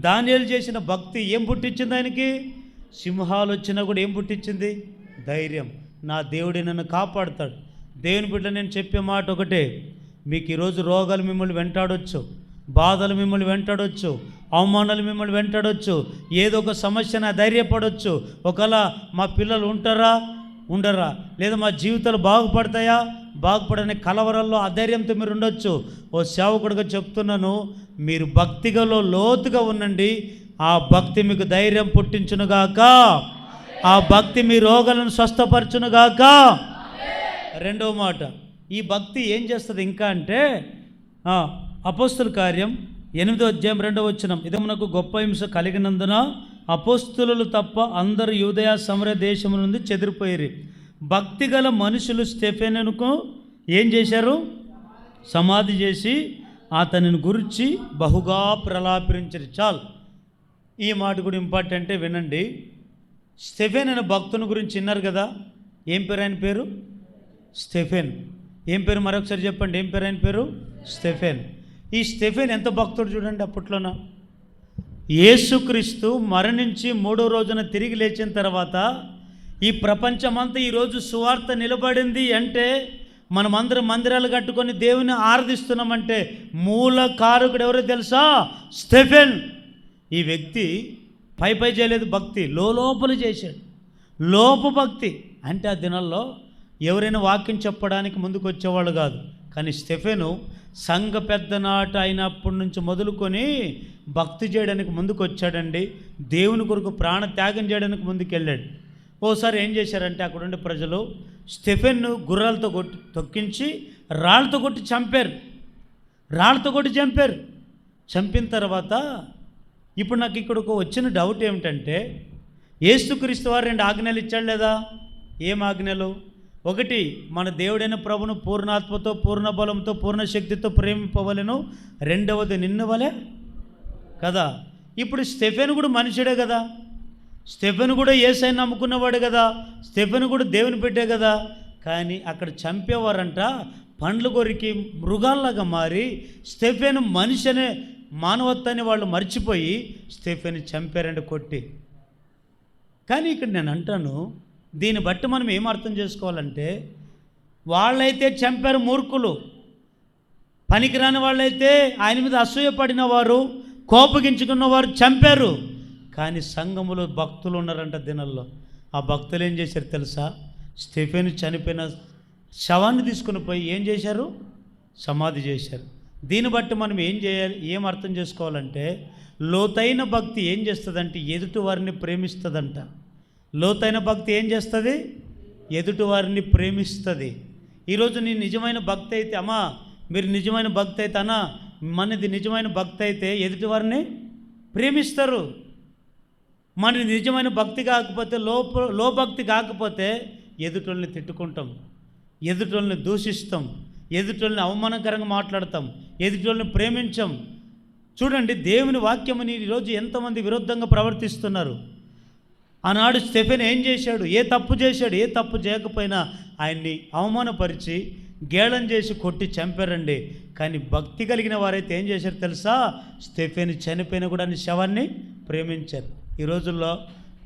దానియేలు చేసిన భక్తి ఏం పుట్టించింది ఆయనకి? సింహాలు వచ్చినా కూడా ఏం పుట్టించింది? ధైర్యం. నా దేవుడే నన్ను కాపాడుతాడు. దేవుని బిడ్డ నేను చెప్పే మాట ఒకటే, మీకు ఈరోజు రోగాలు మిమ్మల్ని వెంటాడొచ్చు, బాధలు మిమ్మల్ని వెంటాడొచ్చు, అవమానాలు మిమ్మల్ని వెంటాడొచ్చు, ఏదో ఒక సమస్యన ధైర్యపడవచ్చు. ఒకవేళ మా పిల్లలు ఉంటారా, ఉండరా, లేదా మా జీవితాలు బాగుపడతాయా, బాగుపడనే కలవరల్లో అధైర్యంతో మీరు ఉండొచ్చు. ఓ సేవకుడిగా చెప్తున్నాను, మీరు భక్తిగలో లోతుగా ఉండండి. ఆ భక్తి మీకు ధైర్యం పుట్టించునుగాక, ఆ భక్తి మీ రోగాలను స్వస్థపరచునుగాక. రెండవ మాట, ఈ భక్తి ఏం చేస్తుంది ఇంకా అంటే, అపోస్తుల కార్యం 8వ అధ్యాయం 2వ వచనం, ఇది మనకు గొప్ప హింస కలిగినందున అపోస్తులు తప్ప అందరూ యూదయ సమరయ దేశముల నుండి చెదిరిపోయారు. భక్తి గల మనుషులు స్టెఫెనుకు ఏం చేశారు? సమాధి చేసి అతనిని గురించి బహుగా ప్రలాపించారు. చాలు, ఈ మాట కూడా ఇంపార్టెంటే, వినండి. స్టెఫెన్ అనే భక్తుని గురించి విన్నారు కదా. ఏం పేరు ఆయన పేరు? స్టెఫెన్. ఏం పేరు? మరొకసారి చెప్పండి, ఏం పేరు ఆయన పేరు? స్టెఫెన్. ఈ స్టెఫెన్ ఎంత భక్తుడు చూడండి. అప్పట్లోన యేసుక్రీస్తు మరణించి 3వ రోజున తిరిగి లేచిన తర్వాత ఈ ప్రపంచమంతా ఈరోజు సువార్త నిలబడింది అంటే, మనమందరం మందిరాలు కట్టుకొని దేవుని ఆరాధిస్తున్నామంటే మూల కారకుడు ఎవరో తెలుసా? స్టెఫెన్. ఈ వ్యక్తి పై చేయలేదు, భక్తి లోపల చేశాడు. లోపు భక్తి అంటే ఆ దినాల్లో ఎవరైనా వాక్యం చెప్పడానికి ముందుకు వచ్చేవాళ్ళు కాదు. కానీ స్టెఫెను సంఘ పెద్ద నాట అయినప్పటి నుంచి మొదలుకొని భక్తి చేయడానికి ముందుకు వచ్చాడండి. దేవుని కొరకు ప్రాణ త్యాగం చేయడానికి ముందుకు వెళ్ళాడు. ఓసారి ఏం చేశారంటే, అక్కడ ఉండే ప్రజలు స్టెఫెన్ను గుర్రాలతో తొక్కించి రాళ్ళతో కొట్టి చంపారు. చంపిన తర్వాత ఇప్పుడు నాకు ఇక్కడికి వచ్చిన డౌట్ ఏమిటంటే, యేసుక్రీస్తు వారు 2 ఆజ్ఞలు ఇచ్చాడు లేదా? ఏం ఆజ్ఞలు? ఒకటి, మన దేవుడైన ప్రభును పూర్ణాత్మతో, పూర్ణ బలంతో, పూర్ణ శక్తితో ప్రేమింపవలెను. రెండవది, నిన్ను వలె కదా. ఇప్పుడు స్టెఫెన్ కూడా మనుషుడే కదా, స్టెఫెన్ కూడా యేసయ్యను నమ్ముకున్నవాడు కదా, స్టెఫెన్ కూడా దేవుని బిడ్డే కదా. కానీ అక్కడ చంపేవారంట పండ్లు కొరికి మృగాల్లాగా మారి, స్టెఫెన్ మనిషి అనే మానవత్వాన్ని వాళ్ళు మర్చిపోయి స్టెఫెన్ చంపారంటే కొట్టి. కానీ ఇక్కడ నేను అంటాను, దీన్ని బట్టి మనం ఏం అర్థం చేసుకోవాలంటే, వాళ్ళైతే చంపారు మూర్ఖులు, పనికిరాని వాళ్ళైతే ఆయన మీద అసూయపడిన వారు, కోపగించుకున్నవారు చంపారు. కానీ సంఘములో భక్తులు ఉన్నారంట దినాల్లో. ఆ భక్తులు ఏం చేశారు తెలుసా? స్టెఫెన్ చనిపోయిన శవాన్ని తీసుకుని పోయి ఏం చేశారు? సమాధి చేశారు. దీన్ని బట్టి మనం ఏం చేయాలి, ఏం అర్థం చేసుకోవాలంటే, లోతైన భక్తి ఏం చేస్తుందంటే ఎదుటి వారిని ప్రేమిస్తుందంట. లోతైన భక్తి ఏం చేస్తుంది? ఎదుటి వారిని ప్రేమిస్తుంది. ఈరోజు నీ నిజమైన భక్తి అయితే, అమ్మా మీరు నిజమైన భక్తి అయితే, అన్నా మనది నిజమైన భక్తి అయితే ఎదుటి వారిని ప్రేమిస్తారు. మన నిజమైన భక్తి కాకపోతే, లో భక్తి కాకపోతే ఎదుటోళ్ళని తిట్టుకుంటాం, ఎదుటోళ్ళని దూషిస్తాం, ఎదుటోళ్ళని అవమానకరంగా మాట్లాడతాం, ఎదుటోళ్ళని ప్రేమించం. చూడండి, దేవుని వాక్యముని ఈరోజు ఎంతమంది విరుద్ధంగా ప్రవర్తిస్తున్నారు. ఆనాడు స్టెఫెన్ ఏం చేశాడు? ఏ తప్పు చేశాడు? ఏ తప్పు చేయకపోయినా ఆయన్ని అవమానపరిచి గేళం చేసి కొట్టి చంపారండి. కానీ భక్తి కలిగిన వారైతే ఏం చేశారు తెలుసా? స్టెఫెన్ చనిపోయిన కూడా శవాన్ని ప్రేమించారు. ఈ రోజుల్లో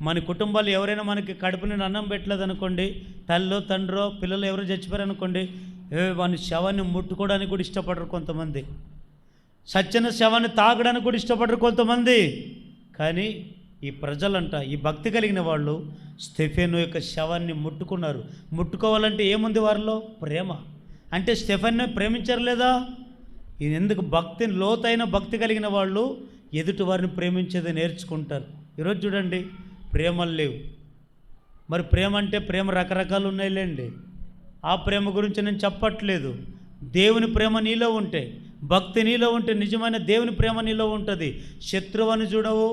మన కుటుంబాలు ఎవరైనా మనకి కడుపు నిండా అన్నం పెట్టలేదనుకోండి, తల్లో తండ్రో పిల్లలు ఎవరు చచ్చిపోయారనుకోండి, వాని శవాన్ని ముట్టుకోవడానికి కూడా ఇష్టపడరు కొంతమంది, సచ్చిన శవాన్ని తాగడానికి కూడా ఇష్టపడరు కొంతమంది. కానీ ఈ ప్రజలంట, ఈ భక్తి కలిగిన వాళ్ళు స్టెఫెను యొక్క శవాన్ని ముట్టుకున్నారు. ముట్టుకోవాలంటే ఏముంది వారిలో? ప్రేమ. అంటే స్టెఫెన్నే ప్రేమించారు లేదా? ఎందుకు? భక్తిని, లోతైన భక్తి కలిగిన వాళ్ళు ఎదుటి వారిని ప్రేమించేది నేర్చుకుంటారు. ఈరోజు చూడండి, ప్రేమలు లేవు. మరి ప్రేమ అంటే ప్రేమ రకరకాలు ఉన్నాయిలేండి. ఆ ప్రేమ గురించి నేను చెప్పట్లేదు. దేవుని ప్రేమ నీలో ఉంటే, భక్తి నీలో ఉంటే, నిజమైన దేవుని ప్రేమ నీలో ఉంటుంది. శత్రువు అని చూడవు,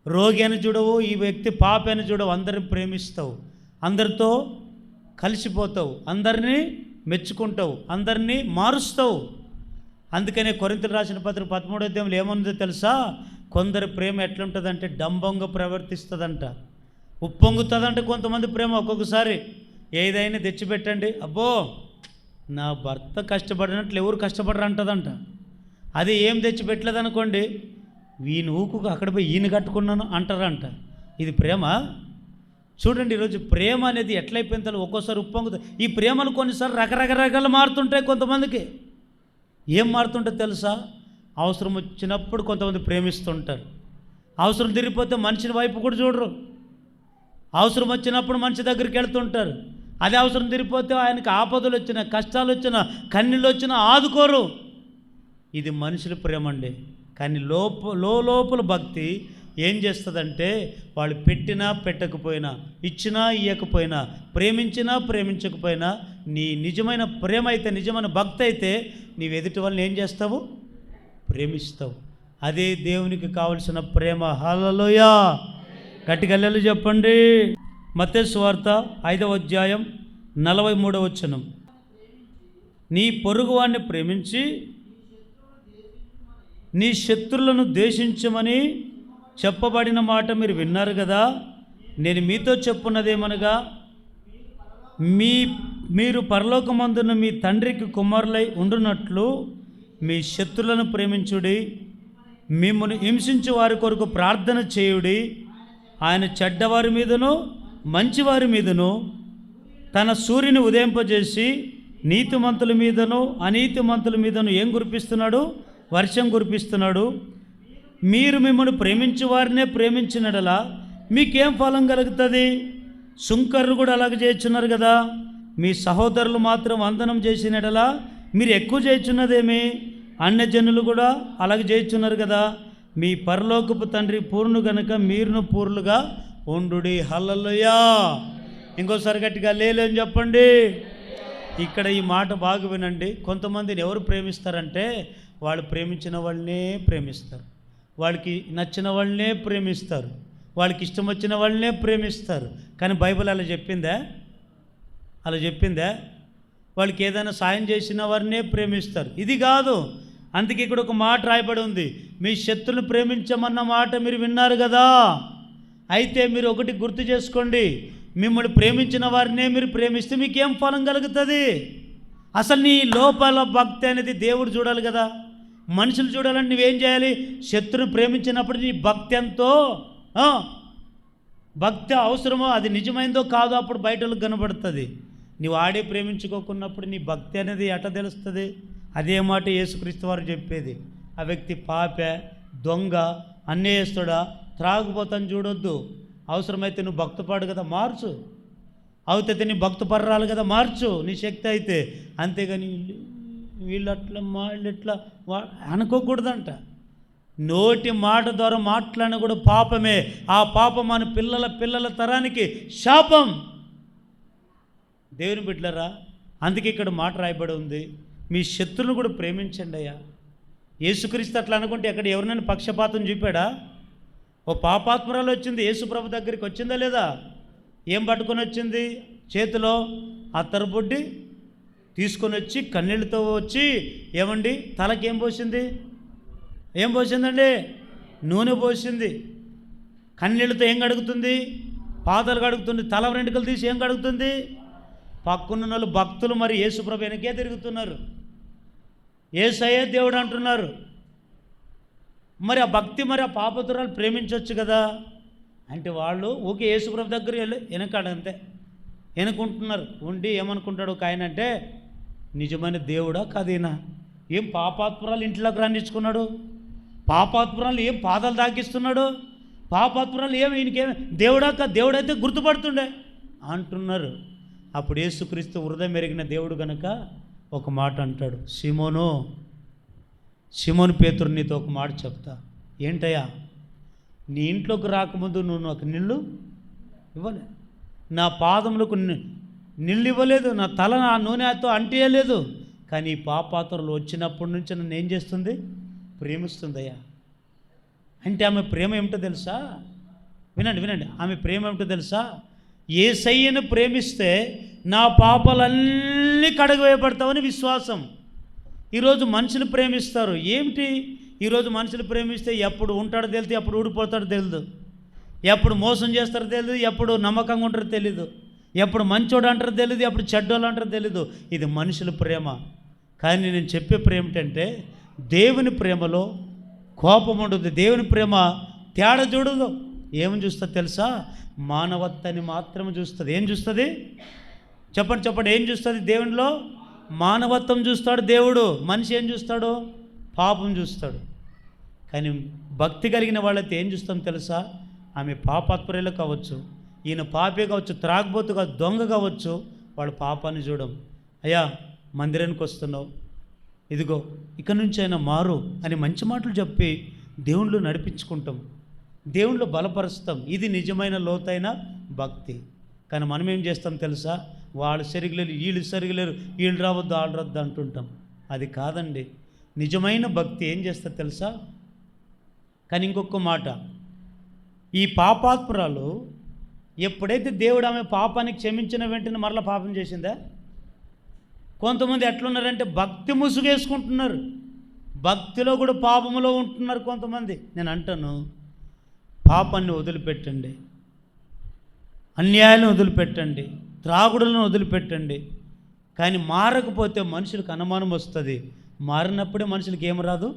రోగి అని చూడవు, ఈ వ్యక్తి పాపి అని చూడవు. అందరిని ప్రేమిస్తావు, అందరితో కలిసిపోతావు, అందరినీ మెచ్చుకుంటావు, అందరినీ మారుస్తావు. అందుకనే కొరింథీయులకు రాసిన పత్రిక 13వ అధ్యాయంలో ఏముందో తెలుసా? కొందరి ప్రేమ ఎట్లుంటుందంటే డంబంగా ప్రవర్తిస్తుందంట, ఉప్పొంగుతుందంటే కొంతమంది ప్రేమ. ఒక్కొక్కసారి ఏదైనా తెచ్చిపెట్టండి, అబ్బో నా భర్త కష్టపడినట్లు ఎవరు కష్టపడరు అంటదంట. అది ఏం తెచ్చిపెట్టలేదనుకోండి, వీని ఊకు అక్కడ పోయి ఈయన కట్టుకున్నాను అంటారంట. ఇది ప్రేమ? చూడండి, ఈరోజు ప్రేమ అనేది ఎట్లయిపోయిందో ఒక్కోసారి ఉప్పొంగుతుంది. ఈ ప్రేమలు కొన్నిసార్లు రకరకాలు మారుతుంటాయి. కొంతమందికి ఏం మారుతుంటే తెలుసా? అవసరం వచ్చినప్పుడు కొంతమంది ప్రేమిస్తుంటారు, అవసరం తిరిగిపోతే మనిషిని వైపు కూడా చూడరు. అవసరం వచ్చినప్పుడు మనిషి దగ్గరికి వెళ్తుంటారు, అదే అవసరం తిరిగిపోతే ఆయనకి ఆపదలు వచ్చినా, కష్టాలు వచ్చినా, కన్నీళ్ళు వచ్చినా ఆదుకోరు. ఇది మనుషుల ప్రేమ అండి. కానీ లోపల భక్తి ఏం చేస్తుందంటే, వాళ్ళు పెట్టినా పెట్టకపోయినా, ఇచ్చినా ఇవ్వకపోయినా, ప్రేమించినా ప్రేమించకపోయినా, నీ నిజమైన ప్రేమ అయితే, నిజమైన భక్తి అయితే నీవు ఎదుటి వాళ్ళని ఏం చేస్తావు? ప్రేమిస్తావు. అదే దేవునికి కావలసిన ప్రేమ. హల్లెలూయా! గట్టిగా హల్లెలూయా చెప్పండి. మత్తయి సువార్త 5వ అధ్యాయం 43వ వచనం. నీ పొరుగువాన్ని ప్రేమించి నీ శత్రులను ద్వేషించమని చెప్పబడిన మాట మీరు విన్నారు కదా. నేను మీతో చెప్పున్నదేమనగా, మీరు పరలోకమందున మీ తండ్రికి కుమారులై ఉండునట్లు మీ శత్రులను ప్రేమించుడి, మిమ్మల్ని హింసించు వారి కొరకు ప్రార్థన చేయుడి. ఆయన చెడ్డవారి మీదను మంచివారి మీదను తన సూర్యుని ఉదయింపజేసి నీతిమంతుల మీదను అనీతిమంతుల మీదను ఏం కురిపిస్తున్నాడు? వర్షం కురిపిస్తున్నాడు. మీరు మిమ్మల్ని ప్రేమించే వారినే ప్రేమించినడలా మీకేం ఫలం కలుగుతుంది? సుంకర్లు కూడా అలాగే చేస్తున్నారు కదా. మీ సహోదరులు మాత్రం వందనం చేసినడలా మీరు ఎక్కువ చేస్తున్నదేమి? అన్యజనులు కూడా అలాగే చేస్తున్నారు కదా. మీ పరలోకపు తండ్రి పూర్ణు గనుక మీరును పూర్లుగా ఉండుడి. హల్లెలూయా! ఇంకోసారి గట్టిగా లేలేని చెప్పండి. ఇక్కడ ఈ మాట బాగా వినండి. కొంతమందిని ఎవరు ప్రేమిస్తారంటే, వాళ్ళు ప్రేమించిన వాళ్ళనే ప్రేమిస్తారు, వాళ్ళకి నచ్చిన వాళ్ళనే ప్రేమిస్తారు, వాళ్ళకి ఇష్టం వచ్చిన వాళ్ళనే ప్రేమిస్తారు. కానీ బైబిల్ అలా చెప్పిందా? అలా చెప్పిందా? వాళ్ళకి ఏదైనా సాయం చేసిన వారినే ప్రేమిస్తారు. ఇది కాదు. అందుకే ఇక్కడ ఒక మాట రాయబడి ఉంది, మీ శత్రువుని ప్రేమించమన్న మాట మీరు విన్నారు కదా. అయితే మీరు ఒకటి గుర్తు చేసుకోండి, మిమ్మల్ని ప్రేమించిన వారినే మీరు ప్రేమిస్తే మీకేం ఫలం కలుగుతుంది? అసలు నీ లోపల భక్తి అనేది దేవుడు చూడాలి కదా. మనుషులు చూడాలని నువ్వేం చేయాలి? శత్రువుని ప్రేమించినప్పుడు నీ భక్తి ఎంతో, భక్తి అవసరమో, అది నిజమైందో కాదో అప్పుడు బయట వాళ్ళకి కనబడుతుంది. నువ్వు ఆడే ప్రేమించుకోకున్నప్పుడు నీ భక్తి అనేది ఎట తెలుస్తుంది? అదే మాట యేసుక్రీస్తు వారు చెప్పేది. ఆ వ్యక్తి పాపే, దొంగ, అన్యాయస్తుడా, త్రాగుపోతాను చూడొద్దు. అవసరమైతే నువ్వు భక్తిపాడు కదా, మార్చు. అవుతే నీ భక్తిపర్రాలు కదా, మార్చు నీ శక్తి అయితే. అంతేగాని వీళ్ళు అట్లా వాళ్ళు ఇట్లా అనుకోకూడదంట. నోటి మాట ద్వారా మాట్లాడిన కూడా పాపమే. ఆ పాపం మన పిల్లల తరానికి శాపం. దేవుని బిడ్డలారా, అందుకే ఇక్కడ మాట రాయబడి ఉంది, మీ శత్రువులను కూడా ప్రేమించండి అయ్యా. యేసుక్రీస్తు అట్లా అనుకుంటే ఎక్కడ ఎవరినైనా పక్షపాతం చూపాడా? ఓ పాపాత్మరాలు వచ్చింది యేసుప్రభు దగ్గరికి, వచ్చిందా లేదా? ఏం పట్టుకొని వచ్చింది? చేతిలో అత్తరు బుడ్డి తీసుకొని వచ్చి కన్నీళ్ళతో వచ్చి ఏమండి తలకి ఏం పోసింది? ఏం పోసిందండి? నూనె పోసింది. కన్నీళ్ళతో ఏం కడుగుతుంది? పాదాలు కడుగుతుంది. తల వెంట్రుకలు తీసి ఏం కడుగుతుంది? పక్కనున్న వాళ్ళు భక్తులు మరి యేసుప్రభు వెనకే తిరుగుతున్నారు. యేసయ్యే దేవుడు అంటున్నారు. మరి ఆ భక్తి మరి ఆ పాపతురాలు ప్రేమించవచ్చు కదా అంటే వాళ్ళు ఓకే యేసుప్రభు దగ్గర వెళ్ళి వెనకాడు అంతే వెనుకుంటున్నారు. ఉండి ఏమనుకుంటాడు ఒక ఆయన అంటే నిజమైన దేవుడా కాదేనా? ఏం పాపాత్పురాలు ఇంట్లోకి రాణించుకున్నాడు? పాపాత్పురాలు ఏం పాదాలు తాకిస్తున్నాడు? పాపాత్పురాలు ఏమి ఈయనకేమి దేవుడా కా దేవుడైతే గుర్తుపడుతుండే అంటున్నారు. అప్పుడు యేసుక్రీస్తు హృదయం ఎరిగిన దేవుడు కనుక ఒక మాట అంటాడు, సిమోను పేతురు నీతో ఒక మాట చెప్తా. ఏంటయ్యా? నీ ఇంట్లోకి రాకముందు నువ్వు నాకు నీళ్ళు ఇవ్వలే, నా పాదములకు నీళ్ళు ఇవ్వలేదు, నా తల నా నూనెతో అంటేయలేదు. కానీ ఈ పాపాత్రలు వచ్చినప్పటి నుంచి నన్ను ఏం చేస్తుంది? ప్రేమిస్తుందయ్యా. అంటే ఆమె ప్రేమ ఏమిటో తెలుసా? వినండి, ఆమె ప్రేమ ఏమిటో తెలుసా? యేసయ్యను ప్రేమిస్తే నా పాపాలన్నీ కడగవేయబడతావని విశ్వాసం. ఈరోజు మనుషులు ప్రేమిస్తారు. ఏమిటి? ఈరోజు మనుషులు ప్రేమిస్తే ఎప్పుడు ఉంటాడో తెలియదు, ఎప్పుడు ఊడిపోతాడో తెలియదు, ఎప్పుడు మోసం చేస్తారో తెలియదు, ఎప్పుడు నమ్మకంగా ఉంటారో తెలీదు, ఎప్పుడు మంచోడు అంటారో తెలియదు, ఎప్పుడు చెడ్డోళ్ళు అంటారో తెలీదు. ఇది మనుషుల ప్రేమ. కానీ నేను చెప్పే ప్రేమ ఏంటంటే దేవుని ప్రేమలో కోపం ఉండదు. దేవుని ప్రేమ తేడా చూడదు. ఏమని చూస్తుంది తెలుసా? మానవత్వాన్ని మాత్రమే చూస్తుంది. ఏం చూస్తుంది? చెప్పండి ఏం చూస్తుంది? దేవునిలో మానవత్వం చూస్తాడు దేవుడు. మనిషి ఏం చూస్తాడు? పాపం చూస్తాడు. కానీ భక్తి కలిగిన వాళ్ళైతే ఏం చూస్తాం తెలుసా? ఆమె పాపాత్పరులు కావచ్చు, ఈయన పాపే కావచ్చు, త్రాగబోతు కావచ్చు, దొంగ కావచ్చు, వాళ్ళ పాపాన్ని చూడం. అయ్యా మందిరానికి వస్తున్నావు, ఇదిగో ఇక నుంచి అయినా మారు అని మంచి మాటలు చెప్పి దేవుళ్ళు నడిపించుకుంటాం, దేవుళ్ళు బలపరుస్తాం. ఇది నిజమైన లోతైన భక్తి. కానీ మనం ఏం చేస్తాం తెలుసా? వాళ్ళు సరిగలేరు, వీళ్ళు సరిగలేరు, వీళ్ళు రావద్దు, వాళ్ళు రద్దు అంటుంటాం. అది కాదండి. నిజమైన భక్తి ఏం చేస్తారు తెలుసా? కానీ ఇంకొక మాట, ఈ పాపాత్మురాలు ఎప్పుడైతే దేవుడు ఆమె పాపానికి క్షమించిన వెంటనే మరలా పాపం చేసిందా? కొంతమంది ఎట్లున్నారంటే భక్తి ముసుగేసుకుంటున్నారు, భక్తిలో కూడా పాపములో ఉంటున్నారు కొంతమంది. నేను అంటాను, పాపాన్ని వదిలిపెట్టండి, అన్యాయాలను వదిలిపెట్టండి, త్రాగుడులను వదిలిపెట్టండి. కానీ మారకపోతే మనుషులకు అనుమానం వస్తుంది. మారినప్పుడే మనుషులకి ఏం రాదు?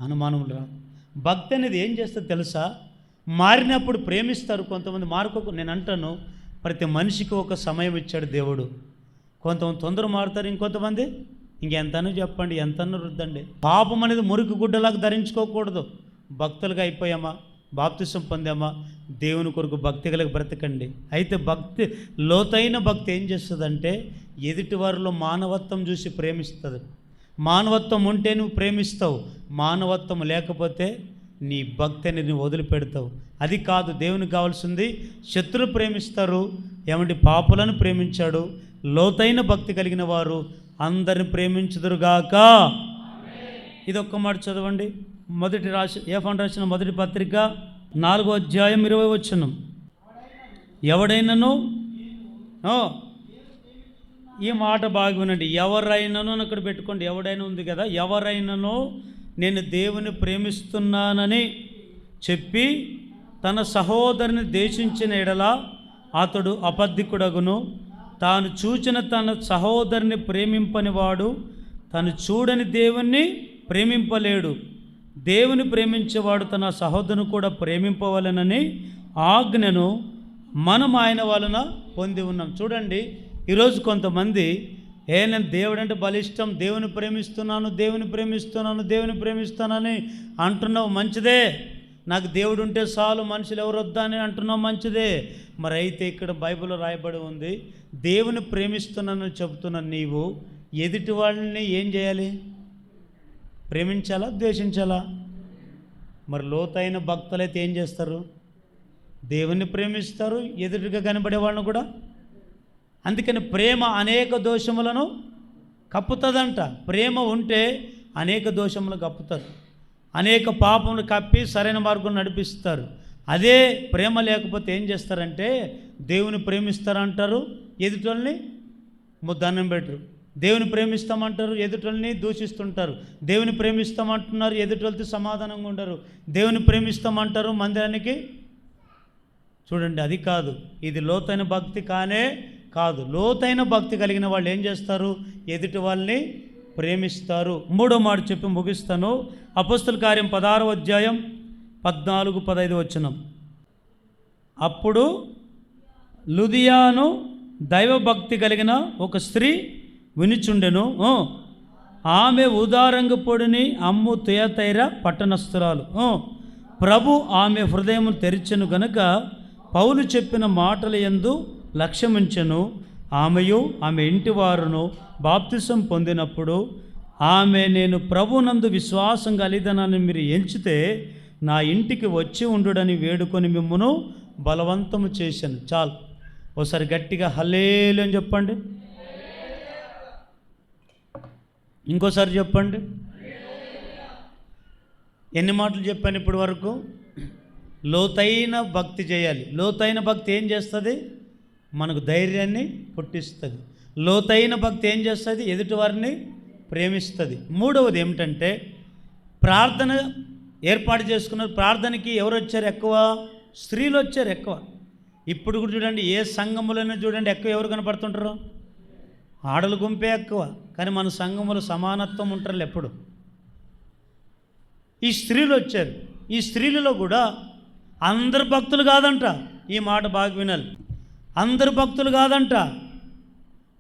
అనుమానం రాదు. భక్తి అనేది ఏం చేస్తుంది తెలుసా? మారినప్పుడు ప్రేమిస్తారు కొంతమంది, మారుకోకు. నేను అంటాను, ప్రతి మనిషికి ఒక సమయం ఇచ్చాడు దేవుడు. కొంతమంది తొందర మారుతారు, ఇంకొంతమంది ఇంకెంతనో చెప్పండి, ఎంతనో రుద్దండి. పాపం అనేది మురికి గుడ్డలాగా ధరించుకోకూడదు. భక్తులుగా అయిపోయామా, బాప్తిసం పొందామా, దేవుని కొరకు భక్తి కలిగి బ్రతకండి. అయితే భక్తి, లోతైన భక్తి ఏం చేస్తుందంటే ఎదుటి వారిలో మానవత్వం చూసి ప్రేమిస్తుంది. మానవత్వం ఉంటే నువ్వు ప్రేమిస్తావు, మానవత్వం లేకపోతే నీ భక్తి అనేది నువ్వు వదిలిపెడతావు. అది కాదు దేవునికి కావాల్సింది. శత్రులు ప్రేమిస్తారు, ఏమంటే పాపులను ప్రేమించాడు. లోతైన భక్తి కలిగిన వారు అందరిని ప్రేమించుదురుగాక. ఇది ఒక్క మాట చదవండి. యోహాను రాసిన మొదటి పత్రిక 4వ అధ్యాయం 20వ వచనం. ఎవడైనాను, ఈ మాట బాగా వినండి, ఎవరైనాను అని అక్కడ పెట్టుకోండి. ఎవడైనా ఉంది కదా, ఎవరైనాను నేను దేవుని ప్రేమిస్తున్నానని చెప్పి తన సహోదరుని ద్వేషించిన ఎడల అతడు అబద్ధికుడగును. తాను చూచిన తన సహోదరుని ప్రేమింపని వాడు తను చూడని దేవుణ్ణి ప్రేమింపలేడు. దేవుని ప్రేమించేవాడు తన సహోదరుని కూడా ప్రేమింపవలెనని ఆజ్ఞను మనం ఆయన వలన పొంది ఉన్నాం. చూడండి, ఈరోజు కొంతమంది నేను దేవుడు అంటే బలిష్టం, దేవుని ప్రేమిస్తున్నానని అంటున్నావు, మంచిదే. నాకు దేవుడు ఉంటే చాలు, మనుషులు ఎవరు వద్దా అని అంటున్నావు, మంచిదే. మరి అయితే ఇక్కడ బైబిల్లో రాయబడి ఉంది, దేవుని ప్రేమిస్తున్నానని చెబుతున్న నీవు ఎదుటి వాళ్ళని ఏం చేయాలి? ప్రేమించాలా, ద్వేషించాలా? మరి లోతైన భక్తులైతే ఏం చేస్తారు? దేవుని ప్రేమిస్తారు, ఎదుటిగా కనబడే వాళ్ళని కూడా. అందుకని ప్రేమ అనేక దోషములను కప్పుతుందంట. ప్రేమ ఉంటే అనేక దోషములు కప్పుతారు, అనేక పాపములు కప్పి సరైన మార్గం నడిపిస్తారు. అదే ప్రేమ లేకపోతే ఏం చేస్తారంటే దేవుని ప్రేమిస్తారంటారు, ఎదుటి వాళ్ళని దండం పెట్టరు. దేవుని ప్రేమిస్తామంటారు, ఎదుటోళ్ళని దూషిస్తుంటారు. దేవుని ప్రేమిస్తామంటున్నారు, ఎదుటోళ్ళతో సమాధానంగా ఉండరు. దేవుని ప్రేమిస్తామంటారు, మందిరానికి చూడండి. అది కాదు, ఇది లోతైన భక్తి కానే కాదు. లోతైన భక్తి కలిగిన వాళ్ళు ఏం చేస్తారు? ఎదుటి వాళ్ళని ప్రేమిస్తారు. మూడో మాట చెప్పి ముగిస్తాను. అపోస్తల కార్యం 16వ అధ్యాయం 14-15 వచనం. అప్పుడు లుదియాను దైవభక్తి కలిగిన ఒక స్త్రీ వినుచుండెను. ఆమె ఉదారంగు పొడిని అమ్ము తుయతైర పట్టణస్థురాలు. ప్రభు ఆమె హృదయం తెరిచెను గనుక పౌలు చెప్పిన మాటల యందు లక్ష్యముంచెను. ఆమెయు ఆమె ఇంటి వారును బాప్తిసం పొందినప్పుడు ఆమె, నేను ప్రభునందు విశ్వాసం కలిదనని మీరు ఎంచితే నా ఇంటికి వచ్చి ఉండుడని వేడుకొని మిమ్మును బలవంతము చేశాను. చాలు, ఒకసారి గట్టిగా హల్లేలు అని చెప్పండి. ఇంకోసారి చెప్పండి. ఎన్ని మాటలు చెప్పాను ఇప్పటి వరకు? లోతైన భక్తి చేయాలి. లోతైన భక్తి ఏం చేస్తుంది? మనకు ధైర్యాన్ని పుట్టిస్తుంది. లోతైన భక్తి ఏం చేస్తుంది? ఎదుటివారిని ప్రేమిస్తుంది. మూడవది ఏమిటంటే ప్రార్థన ఏర్పాటు చేసుకున్నారు. ప్రార్థనకి ఎవరు వచ్చారు ఎక్కువ? స్త్రీలు వచ్చారు ఎక్కువ. ఇప్పుడు కూడా చూడండి, ఏ సంఘములైనా చూడండి, ఎక్కువ ఎవరు కనపడుతుంటారు? ఆడల గుంపే ఎక్కువ. కానీ మన సంఘములో సమానత్వం ఉంటారు ఎప్పుడు. ఈ స్త్రీలు వచ్చారు. ఈ స్త్రీలలో కూడా అందరు భక్తులు కాదంట. ఈ మాట బాగా వినాలి. అందరు భక్తులు కాదంట,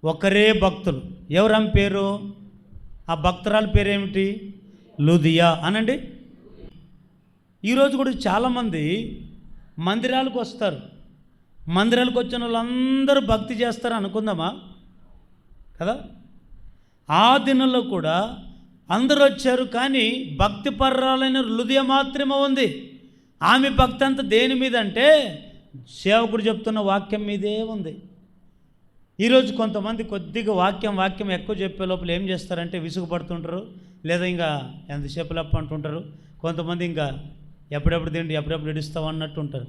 ఒకరే భక్తులు. ఎవరమ్మ పేరు? ఆ భక్తురాల పేరేమిటి? లుదియా అనండి. ఈరోజు కూడా చాలామంది మందిరాలకు వస్తారు. మందిరాలకు వచ్చిన వాళ్ళందరూ భక్తి చేస్తారు అనుకుందామా కదా? ఆ దినంలో కూడా అందరూ వచ్చారు, కానీ భక్తి పర్రాలైన లుదియా మాత్రమే ఉంది. ఆమె భక్తి అంతా దేని మీద అంటే సేవకుడు చెప్తున్న వాక్యం మీదే ఉంది. ఈరోజు కొంతమంది కొద్దిగా వాక్యం ఎక్కువ చెప్పే లోపల ఏం చేస్తారంటే విసుగుపడుతుంటారు, లేదా ఇంకా ఎంతసేపు లప్ప అంటుంటారు. కొంతమంది ఇంకా ఎప్పుడెప్పుడు తిండి ఎప్పుడెప్పుడు ఇడుస్తావు అన్నట్టు ఉంటారు.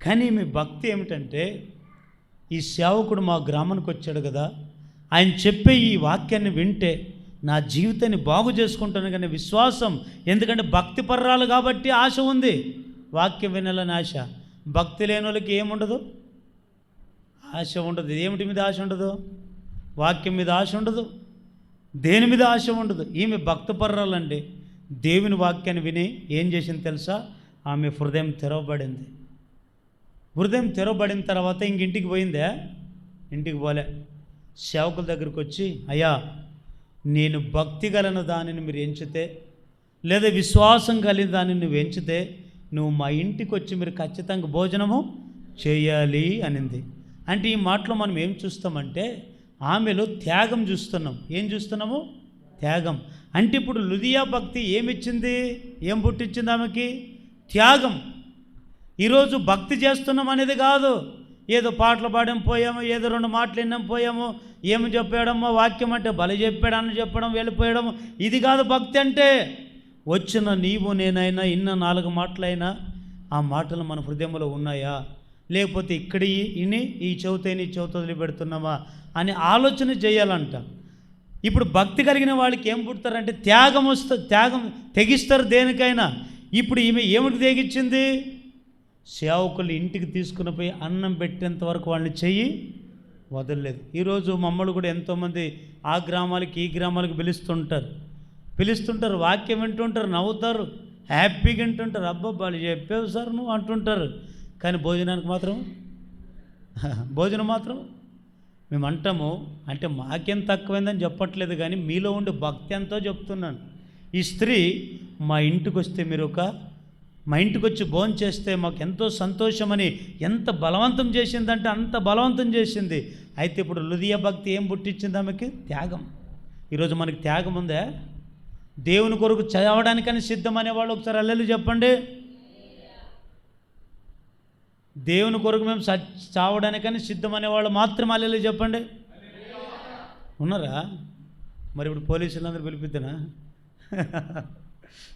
కానీ మీ భక్తి ఏమిటంటే, ఈ సేవకుడు మా గ్రామానికి వచ్చాడు కదా, ఆయన చెప్పే ఈ వాక్యాన్ని వింటే నా జీవితాన్ని బాగు చేసుకుంటాను కానీ విశ్వాసం. ఎందుకంటే భక్తి పర్రాలు కాబట్టి ఆశ ఉంది, వాక్యం వినాలని ఆశ. భక్తి లేని వాళ్ళకి ఏముండదు? ఆశ ఉండదు. ఏమిటి మీద ఆశ ఉండదు? వాక్యం మీద ఆశ ఉండదు, దేని మీద ఆశ ఉండదు. ఈమె భక్తి పర్రాలండి. దేవుని వాక్యాన్ని విని ఏం చేసింది తెలుసా? ఆమె హృదయం తెరవబడింది. హృదయం తెరవబడిన తర్వాత ఇంటికి పోయిందే? ఇంటికి పోలే. సేవకుల దగ్గరికి వచ్చి, అయ్యా, నేను భక్తి కలిగిన దానిని మీరు ఎంచితే, లేదా విశ్వాసం కలిగిన దానిని నువ్వు ఎంచితే, నువ్వు మా ఇంటికి వచ్చి మీరు ఖచ్చితంగా భోజనము చేయాలి అనింది. అంటే ఈ మాటలో మనం ఏం చూస్తామంటే ఆమెలో త్యాగం చూస్తున్నాం. ఏం చూస్తున్నాము? త్యాగం. అంటే ఇప్పుడు లుదియా భక్తి ఏమిచ్చింది? ఏం పుట్టించింది ఆమెకి? త్యాగం. ఈరోజు భక్తి చేస్తున్నాం అనేది కాదు, ఏదో పాటలు పాడాం పోయాము, ఏదో 2 మాటలు విన్నాం పోయాము, ఏమి చెప్పాడమ్మో వాక్యం అంటే బలి చెప్పాడని చెప్పడం వెళ్ళిపోయడము, ఇది కాదు భక్తి అంటే. వచ్చిన నీవు నేనైనా ఇన్న 4 మాటలైనా ఆ మాటలు మన హృదయంలో ఉన్నాయా, లేకపోతే ఇక్కడ ఇని ఈ చెవితేని చెవితో వదిలిపెడుతున్నామా అని ఆలోచన చేయాలంట. ఇప్పుడు భక్తి కలిగిన వాళ్ళకి ఏం పుడతారంటే త్యాగం వస్తుంది, త్యాగం తెగిస్తారు దేనికైనా. ఇప్పుడు ఈమె ఏమిటి తెగించింది? సేవకులు ఇంటికి తీసుకుని పోయి అన్నం పెట్టేంత వరకు వాళ్ళని చెయ్యి వదలలేదు. ఈరోజు మమ్మల్ని కూడా ఎంతోమంది ఆ గ్రామాలకి ఈ గ్రామాలకు పిలుస్తుంటారు, వాక్యం వింటుంటారు, నవ్వుతారు, హ్యాపీగా వింటుంటారు. అబ్బాళ్ళు చెప్పేవు సార్ నువ్వు అంటుంటారు. కానీ భోజనానికి భోజనం మాత్రం మేము అంటాము. అంటే మాకేం తక్కువైందని చెప్పట్లేదు, కానీ మీలో ఉండే భక్తి ఎంతో చెప్తున్నాను. ఈ స్త్రీ మా ఇంటికి వస్తే మా ఇంటికి వచ్చి భోజనం చేస్తే మాకు ఎంతో సంతోషమని ఎంత బలవంతం చేసిందంటే అంత బలవంతం చేసింది. అయితే ఇప్పుడు లుదియా భక్తి ఏం పుట్టించింది ఆమెకి? త్యాగం. ఈరోజు మనకి త్యాగం ఉందా? దేవుని కొరకు చదవడానికని సిద్ధం అనేవాళ్ళు ఒకసారి అల్లెలు చెప్పండి. దేవుని కొరకు మేము చావడానికని సిద్ధం అనేవాళ్ళు మాత్రం అల్లెలు చెప్పండి. ఉన్నారా? మరి ఇప్పుడు పోలీసులందరూ పిలిపిద్దానా?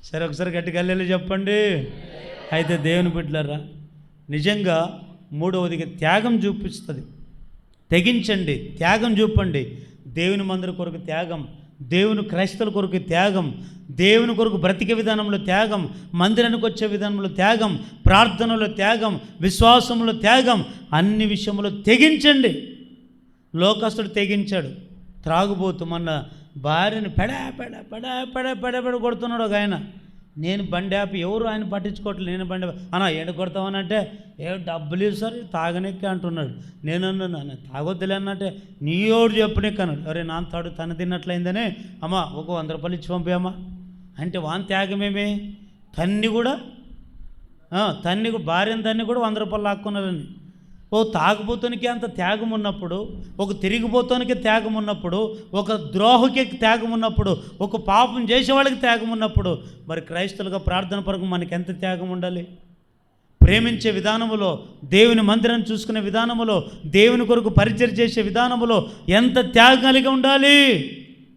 సరే, ఒకసారి గట్టిగా అల్లెలు చెప్పండి. అయితే దేవుని బిడ్డలారా, నిజంగా మూడవదిగా త్యాగం చూపిస్తుంది. తెగించండి, త్యాగం చూపండి. దేవుని మందిరం కొరకు త్యాగం, దేవుని క్రైస్తవుల కొరకు త్యాగం, దేవుని కొరకు బ్రతికే విధానంలో త్యాగం, మందిరానికి వచ్చే విధానంలో త్యాగం, ప్రార్థనలో త్యాగం, విశ్వాసంలో త్యాగం, అన్ని విషయంలో తెగించండి. లోకస్తుడు తెగించాడు. త్రాగుబోతు మన భార్యని పెడ కొడుతున్నాడు ఒక ఆయన. నేను బండి ఆపి, ఎవరు ఆయన పట్టించుకోవట్లేదు, నేను బండి అన్నా ఏడు కొడతామనంటే డబ్బులు సార్ తాగనెక్కి అంటున్నాడు. నేను తాగొద్దులే అన్నట్టే నీయోడు చెప్పనెక్కి అన్నాడు. అరే నా తాడు తన తిన్నట్లయిందనే, అమ్మా ఒక 100 రూపాయలు ఇచ్చి పంపామా అంటే వాని త్యాగమేమే. తన్ని కూడా భార్యను తన్ని కూడా 100 రూపాయలు లాక్కున్నారని. ఓ తాగుబోతానికి అంత త్యాగం ఉన్నప్పుడు, ఒక తిరిగిపోతానికి త్యాగం ఉన్నప్పుడు, ఒక ద్రోహకి త్యాగం ఉన్నప్పుడు, ఒక పాపం చేసేవాళ్ళకి త్యాగం ఉన్నప్పుడు, మరి క్రైస్తవులుగా ప్రార్థన పరకు మనకి ఎంత త్యాగం ఉండాలి? ప్రేమించే విధానములో, దేవుని మందిరం చూసుకునే విధానములో, దేవుని కొరకు పరిచయం చేసే విధానములో ఎంత త్యాగం కలిగి ఉండాలి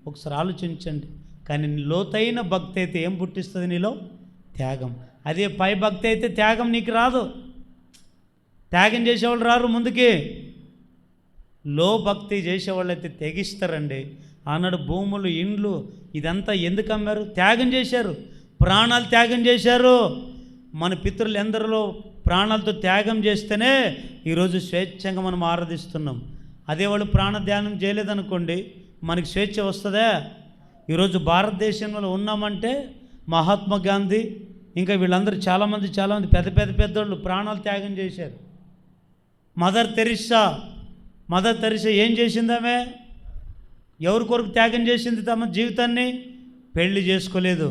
ఒకసారి ఆలోచించండి. కానీ లోతైన భక్తి అయితే ఏం పుట్టిస్తుంది నీలో? త్యాగం. అదే పై భక్తి అయితే త్యాగం నీకు రాదు. త్యాగం చేసేవాళ్ళు రారు ముందుకి. లో భక్తి చేసేవాళ్ళు అయితే తెగిస్తారండి. ఆనాడు భూములు, ఇండ్లు ఇదంతా ఎందుకు అమ్మారు? త్యాగం చేశారు, ప్రాణాలు త్యాగం చేశారు. మన పితరులు ఎందరిలో ప్రాణాలతో త్యాగం చేస్తేనే ఈరోజు స్వేచ్ఛంగా మనం ఆరాధిస్తున్నాం. అదే వాళ్ళు ప్రాణ ధ్యానం చేయలేదనుకోండి, మనకి స్వేచ్ఛ వస్తుందా? ఈరోజు భారతదేశంలో ఉన్నామంటే మహాత్మా గాంధీ ఇంకా వీళ్ళందరూ చాలామంది పెద్దోళ్ళు ప్రాణాలు త్యాగం చేశారు. మదర్ తెరిసా ఏం చేసిందామె? ఎవరి కొరకు త్యాగం చేసింది తమ జీవితాన్ని? పెళ్లి చేసుకోలేదు.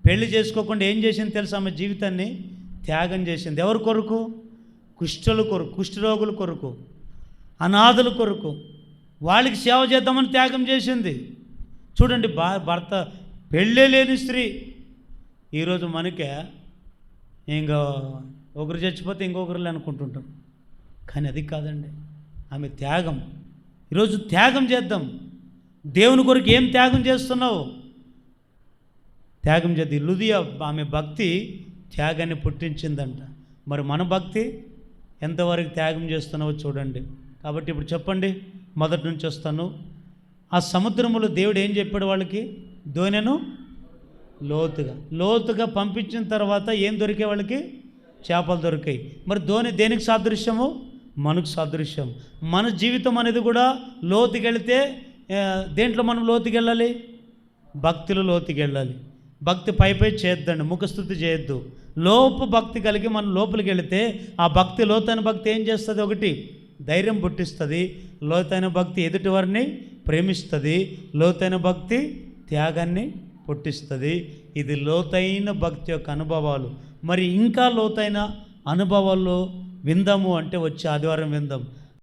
పెళ్లి చేసుకోకుండా ఏం చేసింది తెలుసా? ఆమె జీవితాన్ని త్యాగం చేసింది. ఎవరి కొరకు? కుష్ఠరోగుల కొరకు, అనాథుల కొరకు, వాళ్ళకి సేవ చేద్దామని త్యాగం చేసింది. చూడండి, భర్త పెళ్ళే లేని స్త్రీ ఈరోజు మనకే ఇంకా ఒకరు చచ్చిపోతే ఇంకొకరులే అనుకుంటుంటాం. కానీ అది కాదండి, ఆమె త్యాగం. ఈరోజు త్యాగం చేద్దాం. దేవుని కొరకు ఏం త్యాగం చేస్తున్నావు? త్యాగం చేద్దాం. లుదియా ఆమె భక్తి త్యాగాన్ని పుట్టించిందంట. మరి మన భక్తి ఎంతవరకు త్యాగం చేస్తున్నావో చూడండి. కాబట్టి ఇప్పుడు చెప్పండి, మొదటి నుంచి వస్తాను. ఆ సముద్రములో దేవుడు ఏం చెప్పాడు వాళ్ళకి? దోణెను లోతుగా పంపించిన తర్వాత ఏం దొరికే వాళ్ళకి? చేపలు దొరికాయి. మరి దోణి దేనికి సాదృశ్యము? మనకు సాదృశ్యం. మన జీవితం అనేది కూడా లోతుకెళ్తే దేంట్లో మనం లోతుకెళ్ళాలి? భక్తిలో లోతుకెళ్ళాలి. భక్తి పై చేయొద్దండి, ముఖస్థుతి చేయొద్దు. లోపు భక్తి కలిగి మనం లోపలికి వెళితే ఆ భక్తి, లోతైన భక్తి ఏం చేస్తుంది? ఒకటి, ధైర్యం పుట్టిస్తుంది. లోతైన భక్తి ఎదుటి వారిని ప్రేమిస్తుంది. లోతైన భక్తి త్యాగాన్ని పుట్టిస్తుంది. ఇది లోతైన భక్తి యొక్క అనుభవాలు. మరి ఇంకా లోతైన అనుభవాల్లో విందాము అంటే వచ్చే ఆదివారం విందాం.